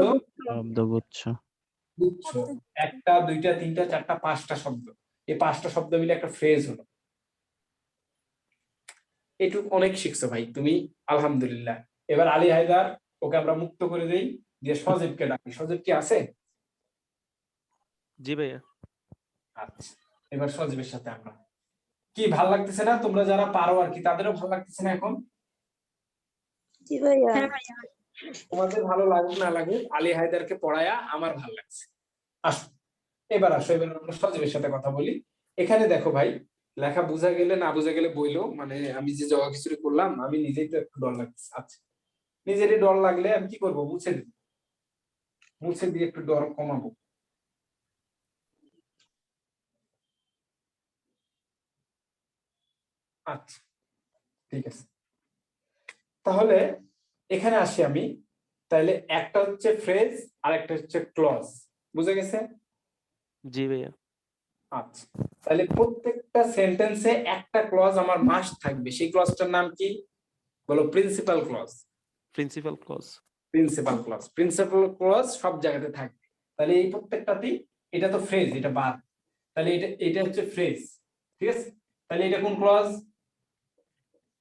শব্দগুচ্ছ। গুচ্ছ, একটা, দুইটা, তিনটা, চারটা, পাঁচটা শব্দ। এই পাঁচটা শব্দ মিলে একটা ফ্রেজ হলো। এটুকু অনেক শিখছো ভাই তুমি, আলহামদুলিল্লাহ। এবার আলী হায়দার, ওকে আমরা মুক্ত করে দেই, দিয়ে সজীবকে ডাকি। সজীব কি আছে? জি ভাইয়া। আচ্ছা, এবার সজীবের সাথে আমরা, কি ভাল লাগতেছে না? তোমরা যারা পারো আর কি, তাদেরও ভালো লাগতেছে না এখন? জি ভাইয়া। তোমাদের ভালো লাগুক না লাগুক, আলী হায়দারকে পড়ায়া আমার ভালো লাগছে। আসো, এবার আসো, এবার আমরা সজীবের সাথে কথা বলি। এখানে দেখো ভাই, লেখা বোঝা গেলে না বোঝা গেলে বইলো, মানে আমি যে জগা খিচুড়ি করলাম, আমি নিজেই তো একটু ডর লাগছে। আচ্ছা, নিজেরই ডর লাগলে আমি কি করবো? মুছে দিব, মুছে দিয়ে একটু ডর কমাবো। আচ্ছা, ঠিক আছে, তাহলে এখানে আসি আমি। তাহলে একটা হচ্ছে ফ্রেজ আর একটা হচ্ছে ক্লজ, বুঝে গেছে? জি ভাইয়া। আচ্ছা, তাহলে প্রত্যেকটা সেন্টেন্সে একটা ক্লজ আমার মাস্ট থাকবে। সেই ক্লজটার নাম কি? বলো, principal clause. Principal clause. Principal clause, principal clause সব জায়গাতে থাকবে। তাহলে এই প্রত্যেকটাতেই, এটা তো ফ্রেজ, এটা বাদ, তাহলে এটা হচ্ছে ফ্রেজ। ঠিক আছে, তাহলে এটা কোন ক্লজ?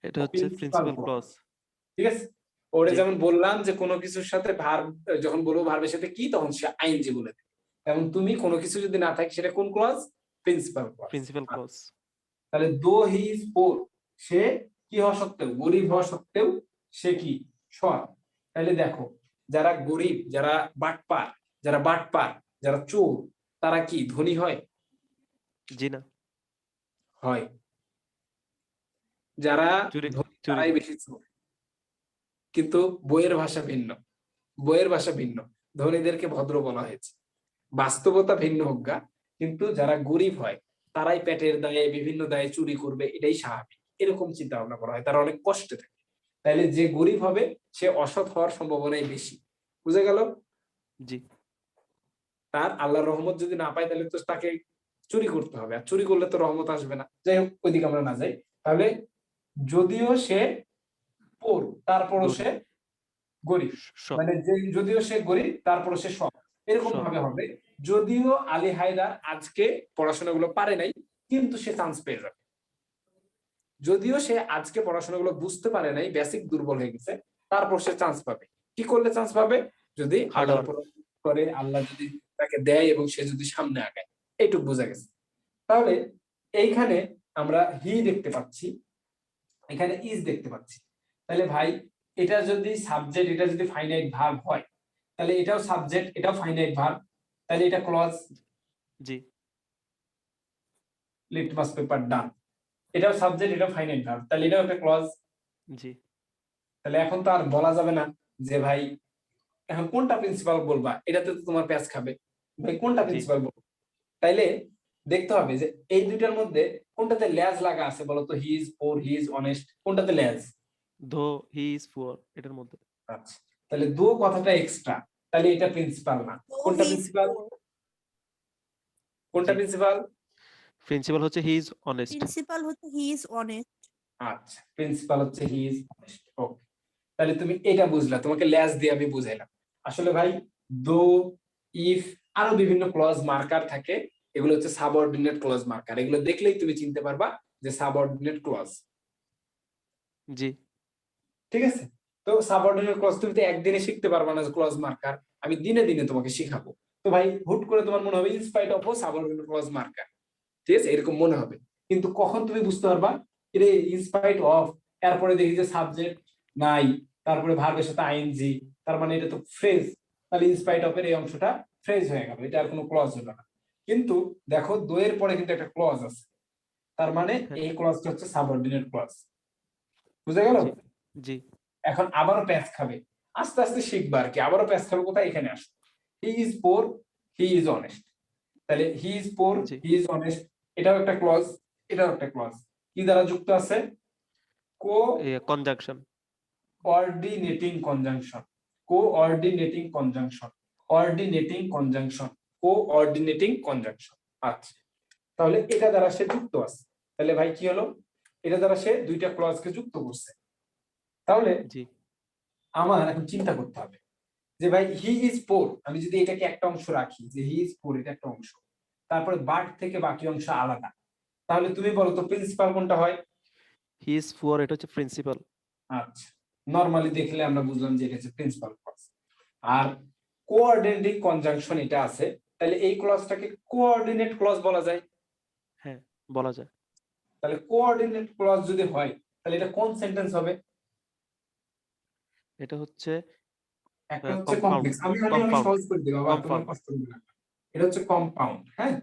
এটা হচ্ছে প্রিন্সিপাল ক্লজ। ঠিক আছে, ওরে জি। যেমন বললাম যে কোনো কিছুর সাথে ভার্ব, যখন বলবো ভার্বের সাথে কি, তখন সে আইএনজি বলে দেবে। তেমন তুমি কোনো কিছু যদি না থাকে, সেটা কোন clause? Principal clause. Principal clause. তাহলে দো হি ইজ পোর, সে কি হওয়া সত্ত্বেও, গরিব হওয়া সত্ত্বেও সে কি? সৎ। তাহলে দেখো, যারা গরিব, যারা বাটপার, যারা চোর, তারা কি ধনী হয়? জি না। হয়। যারা চুরি ধনী চুরি তারাই করে। বেশি চোর। কিন্তু বইয়ের ভাষা ভিন্ন, বইয়ের ভাষা ভিন্ন, ধনীদেরকে ভদ্র বলা হয়েছে। বাস্তবতা ভিন্ন হোক গা, কিন্তু যারা গরিব হয় তারাই পেটের দায়ে, বিভিন্ন দায়ে চুরি করবে, এটাই স্বাভাবিক। এরকম চিন্তা ভাবনা করা হয়, তারা অনেক কষ্টে থাকে। তাইলে যে গরিব হবে সে অসৎ হওয়ার সম্ভাবনাই বেশি। বুঝে গেল? জি। তার আল্লাহর রহমত যদি না পায়, তাহলে তো তাকে চুরি করতে হবে, আর চুরি করলে তো রহমত আসবে না। যাই হোক, ওইদিকে আমরা না যাই। তাহলে যদিও সে পোর, তারপরও সে গরিব, মানে যদিও সে গরিব তারপরও সে সৎ, এরকম ভাবে হবে। যদিও আলী হায়দার আজকে পড়াশোনাগুলো পারে নাই, কিন্তু সে চান্স পেয়ে যাবে। যদিও সে আজকে পড়াশোনাগুলো বুঝতে পারে নাই, বেসিক দুর্বল হয়ে গেছে, তারপর সে চান্স পাবে। কি করলে চান্স পাবে? যদি আল্লাহর উপর করে, আল্লাহ যদি তাকে দেয় এবং সে যদি সামনে আগায়। এইটুকু বোঝা গেছে। তাহলে এইখানে আমরা হি দেখতে পাচ্ছি, এখানে ইজ দেখতে পাচ্ছি। তাহলে ভাই, এটা যদি সাবজেক্ট, এটা যদি ফাইনাইট ভার্ব হয়, তাহলে এটাও সাবজেক্ট, এটাও ফাইনাইট ভার্ব, তাহলে এটা ক্লজ। জি লিটমাস পেপার ডান, এটাও সাবজেক্ট, এটাও ফাইনাইট ভার্ব, তাহলে এটাও একটা ক্লজ। জি তাহলে এখন তো আর বলা যাবে না যে ভাই এখন কোনটা প্রিন্সিপাল বলবা, এটাতে তো তোমার প্যাচ খাবে, ভাই কোনটা প্রিন্সিপাল বলবো। তাইলে দেখতে হবে যে এই দুইটার মধ্যে কোনটাতে ল্যাজ লাগা আছে বলো তো, হি is poor, he is honest, কোনটাতে ল্যাজ? দো হি ইজ পুয়ার এটার মধ্যে। আচ্ছা, তাহলে দো কথাটা এক্সট্রা, তাহলে এটা প্রিন্সিপাল না। কোনটা প্রিন্সিপাল? কোনটা প্রিন্সিপাল? প্রিন্সিপাল হচ্ছে হি ইজ অনেস্ট। প্রিন্সিপাল হচ্ছে হি ইজ অনেস্ট। আচ্ছা, প্রিন্সিপাল হচ্ছে হি ইজ অনেস্ট। ওকে, তাহলে তুমি এটা বুঝলা, তোমাকে ল্যাজ দিয়ে আমি বুঝাইলাম। আসলে ভাই দো, ইফ, আরো বিভিন্ন ক্লজ মার্কার থাকে, এগুলো হচ্ছে সাবঅর্ডিনেট ক্লজ মার্কার। এগুলো দেখলেই তুমি চিনতে পারবা যে সাবঅর্ডিনেট ক্লজ। জি ঠিক আছে, তো সাবঅর্ডিনেট ক্লজ তুমি তো একদিনে শিখতে পারবা না যে ক্লজ মার্কার, আমি দিনে দিনে তোমাকে শিখাবো। তো ভাই হুট করে তোমার মনে হবে in spite of subordinate clause marker, ঠিক আছে, এরকম মনে হবে। কিন্তু কখন তুমি বুঝতে পারবা এটা ইনস্পাইট অফ, এরপরে দেখি যে সাবজেক্ট নাই, তারপরে ভার্বের সাথে আইএনজি, তার মানে এটা তো ফ্রেজ, তাহলে ইনস্পাইট অফ এর এই অংশটা ফ্রেজ হয়ে গেল, এটা আর কোনো ক্লজ হলো না। কিন্তু দেখো দোয়ের পরে কিন্তু একটা ক্লজ আছে, তার মানে এই ক্লজটা হচ্ছে সাবঅর্ডিনেট ক্লজ। বুঝা গেল? জি এখন আবারও প্যাচ খাবে, আস্তে আস্তে শিখবা আর কি। আবারও প্যাচ খাবে কোথায়? এখানে আসো, he is poor, he is honest, তাহলে হি ইজ পোর, জি হি ইজ অনেস্ট, এটাও একটা ক্লজ, এটাও একটা ক্লজ। কি দ্বারা যুক্ত আছে? Conjunction. Coordinating conjunction, coordinating conjunction, ordinating conjunction, coordinating conjunction. আচ্ছা, তাহলে এটা দ্বারা সে যুক্ত আছে। তাহলে ভাই কি হলো? এটা দ্বারা সে দুইটা ক্লজকে যুক্ত করছে। তাহলে জি আমার এখন চিন্তা করতে হবে যে ভাই হি ইজ পোর, আমি যদি এটাকে একটা অংশ রাখি যে হি ইজ পোর, এটা একটা অংশ, তারপরে বার্ড থেকে বাকি অংশ আলাদা, তাহলে তুমি বলো তো প্রিন্সিপাল কোনটা হয়? হি ইজ পুয়ার এটা হচ্ছে প্রিন্সিপাল। আচ্ছা, নরমালি দেখলে আমরা বুঝলাম যে এটা হচ্ছে প্রিন্সিপাল ক্লজ। আর কোঅর্ডিনেটিং কনজাংশন এটা আছে, তাহলে এই ক্লজটাকে কোঅর্ডিনেট ক্লজ বলা যায়। হ্যাঁ বলা যায়। তাহলে কোঅর্ডিনেট ক্লজ যদি হয়, তাহলে এটা কোন সেন্টেন্স হবে? এটা হচ্ছে একটা হচ্ছে কম্পাউন্ড। কমপ্লেক্স, আমি অনেক কম্পাউন্ড সহজ করে দিই বাবা, তোমার কম্পাউন্ড কষ্ট হবে না। এটা হচ্ছে কম্পাউন্ড, হ্যাঁ,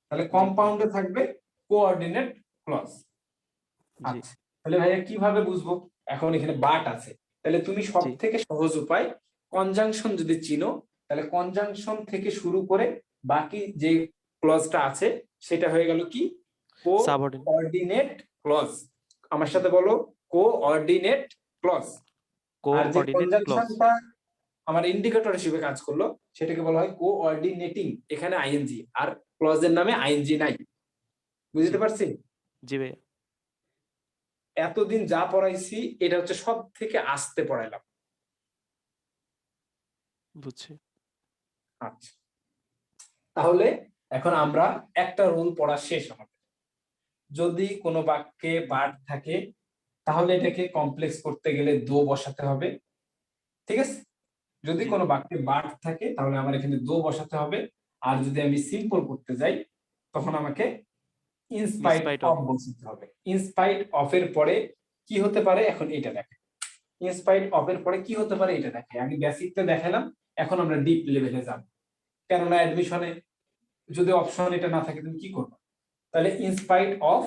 তাহলে কম্পাউন্ডে থাকবে কোঅর্ডিনেট ক্লজ। জি আচ্ছা, তাহলে ভাইয়া কিভাবে বুঝবো? এখন এখানে বাট আছে, তাহলে তুমি সব জি থেকে সহজ উপায়, কনজাংশন যদি চিনো, তাহলে কনজাংশন থেকে শুরু করে বাকি যে ক্লজটা আছে সেটা হয়ে গেল কি? সাবঅর্ডিনেট। Coordinate clause. আমার সাথে বলো, কোঅর্ডিনেট ক্লজ। আর যে কোঅর্ডিনেট ক্লজ। কনজাংশনটা আমার ইন্ডিকেটর হিসেবে কাজ করলো সেটাকে বলা হয় কোঅর্ডিনেটিং, এখানে আইএনজি, আর ক্লজের নামে আইএনজি নাই। বুঝতে পারছি? জি ভাইয়া এতদিন যা পড়াইছি এটা হচ্ছে সব থেকে আস্তে পড়াইলাম। বুঝছি। আচ্ছা, তাহলে এখন আমরা একটা রুল পড়া শেষ আমাদের। যদি কোনো বাক্যে বার্ড থাকে তাহলে এটাকে কমপ্লেক্স করতে গেলে দো বসাতে হবে, ঠিক আছে? যদি জি কোনো বাক্যে বার্ড থাকে তাহলে আমার এখানে দো বসাতে হবে, আর যদি আমি সিম্পল করতে যাই তখন আমাকে ইনস্পাইট ইনস্পাইট অফ অফ। বসাতে হবে। ইনস্পাইট অফ এর পরে কি হতে পারে এখন এটা দেখে, ইনস্পাইট অফ এর পরে কি হতে পারে এটা দেখে। আমি বেসিকটা দেখালাম, এখন আমরা ডিপ লেভেলে যাব, কেননা অ্যাডমিশনে যদি অপশন এটা না থাকে তুমি কি করবে? তাহলে ইনস্পাইট অফ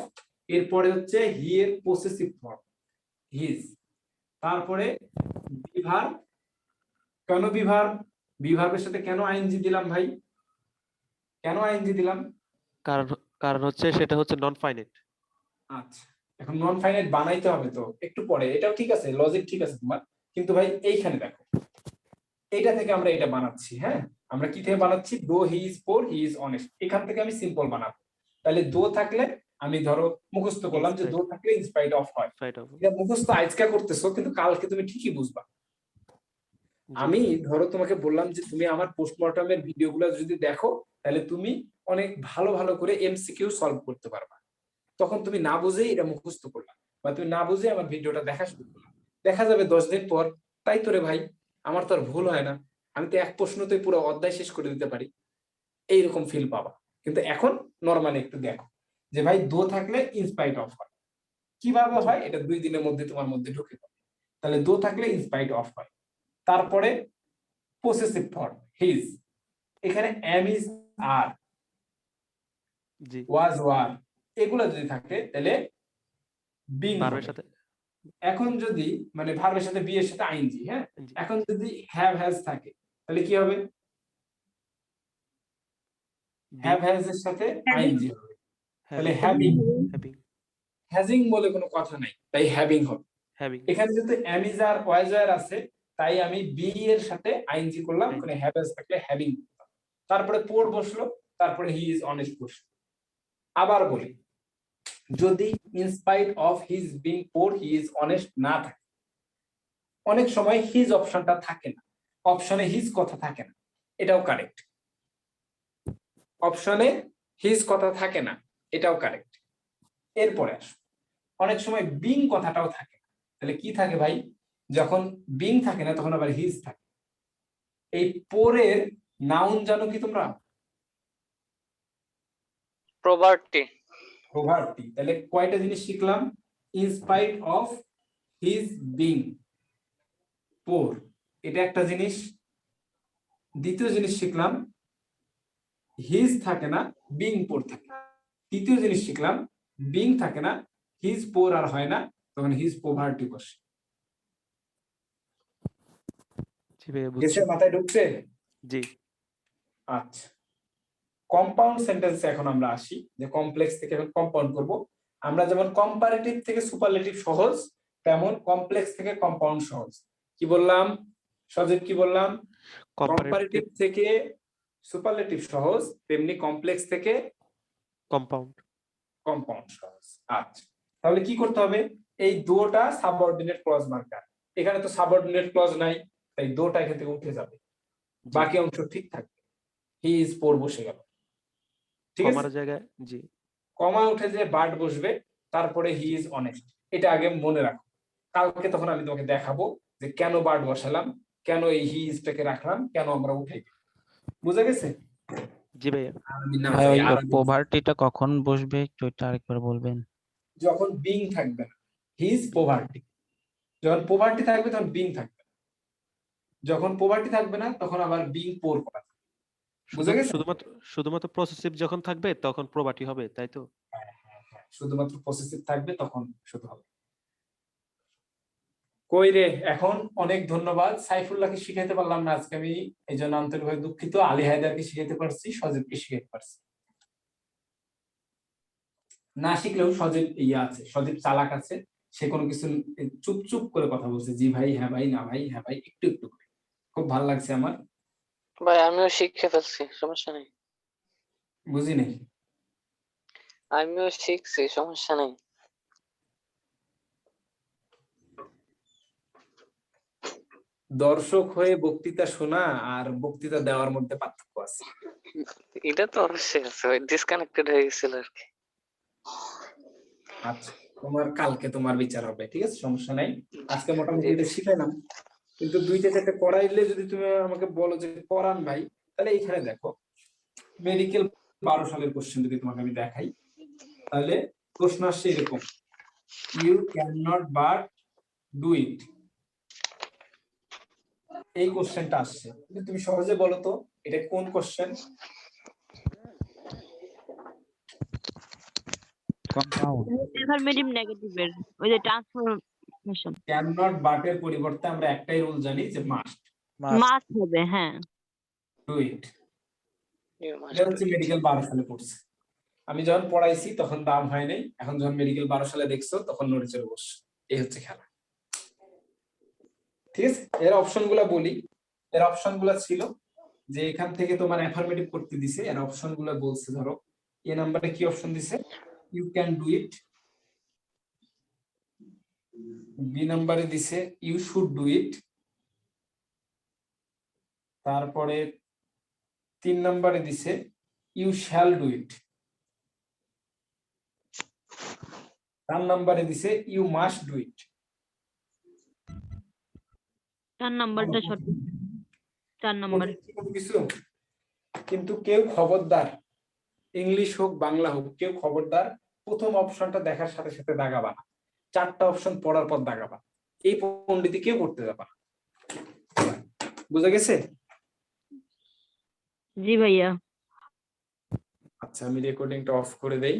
এরপরে হচ্ছে হি এর পসেসিভ ফর্ম হিজ, তারপরে বিভার। কেন বিভার? বিভার্বের সাথে কেন আইএনজি দিলাম ভাই? কেন আইএনজি দিলাম? কারণ কারণ হচ্ছে সেটা হচ্ছে নন ফাইনাইট। আচ্ছা, এখন নন ফাইনাইট বানাইতে হবে তো একটু পরে, এটাও ঠিক আছে, লজিক ঠিক আছে তোমার, কিন্তু ভাই এইখানে দেখো, এইটা থেকে আমরা এটা বানাচ্ছি। হ্যাঁ, আমরা কি থেকে বানাচ্ছি? দো হি is poor, he is honest, এখান থেকে আমি সিম্পল বানাবো। তাহলে দো থাকলে আমি ধরো মুখস্থ করলাম যে দো থাকলে ইনস্পাইট অফ হয়, ফাইট অফ। এটা মুখস্থ আজকে করতেছো কিন্তু কালকে তুমি ঠিকই বুঝবা। আমি ধরো তোমাকে বললাম যে তুমি আমার পোস্টমর্টমের ভিডিওগুলো যদি দেখো তাহলে তুমি অনেক ভালো ভালো করে এমসিকিউ সলভ করতে পারবা। তখন তুমি না বুঝেই এটা মুখস্থ করলা, বা তুমি না বুঝে আমার ভিডিওটা দেখা শুরু করলা, দেখা যাবে 10 দিন পর তাই তো রে ভাই, আমার তো আর ভুল হয় না, আমি তো এক প্রশ্নতেই পুরো অধ্যায় শেষ করে দিতে পারি, এইরকম ফিল পাবা। কিন্তু এখন নরমালি একটু দেখো যে ভাই দো থাকলে ইনস্পাইট অফ হয়, কিভাবে হয় এটা 2 দিনের মধ্যে তোমার মধ্যে ঢুকে যাবে। তাহলে দো থাকলে ইনস্পাইট অফ হয়। তারপরে পসেসিভ ফর্ম হিজ, এখানে এম ইজ আর, জি ওয়াজ ওয়ার, এগুলো যদি থাকে তাহলে বিং ভার্বের হবে। সাথে এখন যদি মানে ভার্বের সাথে বি এর সাথে আইএনজি, হ্যাঁ, জি এখন যদি হ্যাভ হ্যাজ থাকে তাহলে কি হবে? হ্যাভ হ্যাজ এর সাথে আইএনজি হবে, তাহলে হ্যাভিং। হ্যাভিং হ্যাজিং বলে কোনো কথা নাই, তাই হ্যাভিং হবে। হ্যাভিং এখানে যেহেতু am is are was were আছে, তাই আমি বি এর সাথে আইএনজি করলাম, ING ওখানে হ্যাভ হ্যাজ থাকলে হ্যাভিং, তারপরে পোর বসলো, তারপরে হি ইজ অনেস্ট বসলো। আবার বলি, যদি in spite of his being poor he is honest না থাকে, অনেক সময় হিজ অপশনটা থাকে না, অপশনে হিজ কথা থাকে না, এটাও কারেক্ট। অপশনে হিজ কথা থাকে না, এটাও কারেক্ট। এরপরে আস, অনেক সময় বিং কথাটাও থাকে না, তাহলে কি থাকে ভাই? যখন বিং থাকে না তখন আবার হিজ থাকে। এই পোরের নাউন জানো কি তোমরা? প্রভার্টি। প্রভার্টি। তাহলে কয়টা জিনিস শিখলাম? In spite of his being poor, এটা একটা জিনিস। দ্বিতীয় জিনিস শিখলাম হিজ থাকে না, বিং পোর থাকে। তৃতীয় জিনিস শিখলাম বিং থাকে না, হিজ পোর আর হয় না, তখন হিজ পোভার্টি বসে। জি ভাইয়া গেছে, বুঝছি মাথায় ঢুকছে? জি আচ্ছা, কম্পাউন্ড সেন্টেন্সে এখন আমরা আসি, যে কমপ্লেক্স থেকে এখন কম্পাউন্ড করব। আমরা যেমন কম্পারেটিভ থেকে সুপারলেটিভ সহজ, তেমন কমপ্লেক্স থেকে কম্পাউন্ড সহজ। কি বললাম সজীব, কি বললাম? কম্পারেটিভ কম্পারেটিভ থেকে সুপারলেটিভ সহজ, তেমনি কমপ্লেক্স থেকে কম্পাউন্ড কম্পাউন্ড সহজ। আচ্ছা, তাহলে কি করতে হবে? এই দুটা সাবঅর্ডিনেট ক্লজ মার্কার, এখানে তো সাবঅর্ডিনেট ক্লজ নাই, তাই দুটা এখান থেকে উঠে যাবে, বাকি অংশ ঠিক থাকবে। হি ইজ পোর বসে গেল, ঠিক আছে? কমার জায়গায় জি কমা উঠে যে বার্ড বসবে, তারপরে হি ইজ অনেস্ট, এটা আগে মনে রাখো। কালকে তখন আমি তোমাকে দেখাবো যে কেন বার্ড বসালাম, কেন এই হি ইজটাকে রাখলাম, কেন আমরা উঠাই। বুঝা গেছে? জি ভাইয়া আমি না ভাই যাই, ওই আর আমি- পোভার্টিটা কখন বসবে একটু এটা আরেকবার বলবেন? যখন বিং থাকবে না, হিজ পোভার্টি। যখন পোভার্টি থাকবে তখন বিং থাকবে না, যখন পোভার্টি থাকবে না তখন আবার বিং পোর করা। বুঝা গেছে? শুধুমাত্র প্রসেসিভ যখন থাকবে তখন প্রবাটি হবে, তাই তো? শুধুমাত্র পসেসিভ থাকবে তখন শুধু হবে। কই রে, এখন অনেক ধন্যবাদ। সাইফুল্লাহকে শিখাইতে পারলাম না আজকে আমি, এই জন্য আন্তরিকভাবে দুঃখিত। আলী হায়দারকে শিখাইতে পারছি, সজীবকে শিখাইতে পারছি না। শিখলেও সজীব ইয়ে আছে, সজীব চালাক আছে, সে কোনো কিছু চুপ চুপ করে কথা বলছে, জি ভাই, হ্যাঁ ভাই, না ভাই, হ্যাঁ ভাই, একটু একটু করে। খুব ভালো লাগছে আমার। ভাই আমিও শিখে ফেলছি, সমস্যা নেই। বুঝি নাই। আমিও শিখছি, সমস্যা নেই। দর্শক হয়ে বক্তৃতা শোনা আর বক্তৃতা দেওয়ার মধ্যে পার্থক্য আছে। এটা তো অবশ্যই আছে ভাই, ডিসকানেক্টেড হয়ে গেছিল আর কি। আচ্ছা, তোমার কালকে তোমার বিচার হবে, ঠিক আছে, সমস্যা নাই। আজকে মোটামুটি এটা শিখাইলাম, কিন্তু দুইটা চারটে করাইলে যদি তুমি আমাকে বলো যে করান ভাই, তাহলে এখানে দেখো মেডিকেল 12 সালের কোশ্চেন যদি তোমাকে আমি দেখাই, তাহলে প্রশ্ন আসছে এরকম, you can not but do it. এই কোশ্চেনটা আসছে, তুমি সহজে বলো তো এটা কোন কোশ্চেন? কম্পাউন্ড। অ্যাফার্মেটিভ নেগেটিভের ওই যে ট্রান্সফরমেশন ক্যান নট বাট এর পরিবর্তে আমরা একটাই রুল জানি যে মাস্ট মাস্ট হবে। হ্যাঁ, ডু ইট। এটা হচ্ছে মেডিকেল 12 সালে পড়ছে। আমি যখন পড়াইছি তখন দাম হয় নাই, এখন যখন মেডিকেল 12 সালে দেখছো তখন নড়ে চড়ে বসছো। এই হচ্ছে খেলা, ঠিক আছে? এর অপশন গুলা বলি। এর অপশন গুলা ছিল যে এখান থেকে তোমার অ্যাফার্মেটিভ করতে দিছে, এর অপশন গুলা বলছে, ধরো এ নাম্বারে কি অপশন দিছে? You can do it. B নাম্বারে দিছে ইউ শুড ডু ইট। তারপরে 3 নাম্বারে দিছে ইউ শ্যাল ডু ইট। 4 নাম্বারে দিছে ইউ মাস্ট ডু ইট। 4 নাম্বারটা সঠিক। 4 নাম্বার। কিছু কিন্তু কেউ খবরদার, ইংলিশ হোক বাংলা হোক, কেউ খবরদার প্রথম অপশনটা দেখার সাথে সাথে দাগাবা না, 4টা অপশন পড়ার পর দাগাবা। এই পণ্ডিতি কেউ করতে যাবা না। বুঝা গেছে? জি ভাইয়া। আচ্ছা আমি রেকর্ডিংটা অফ করে দেই।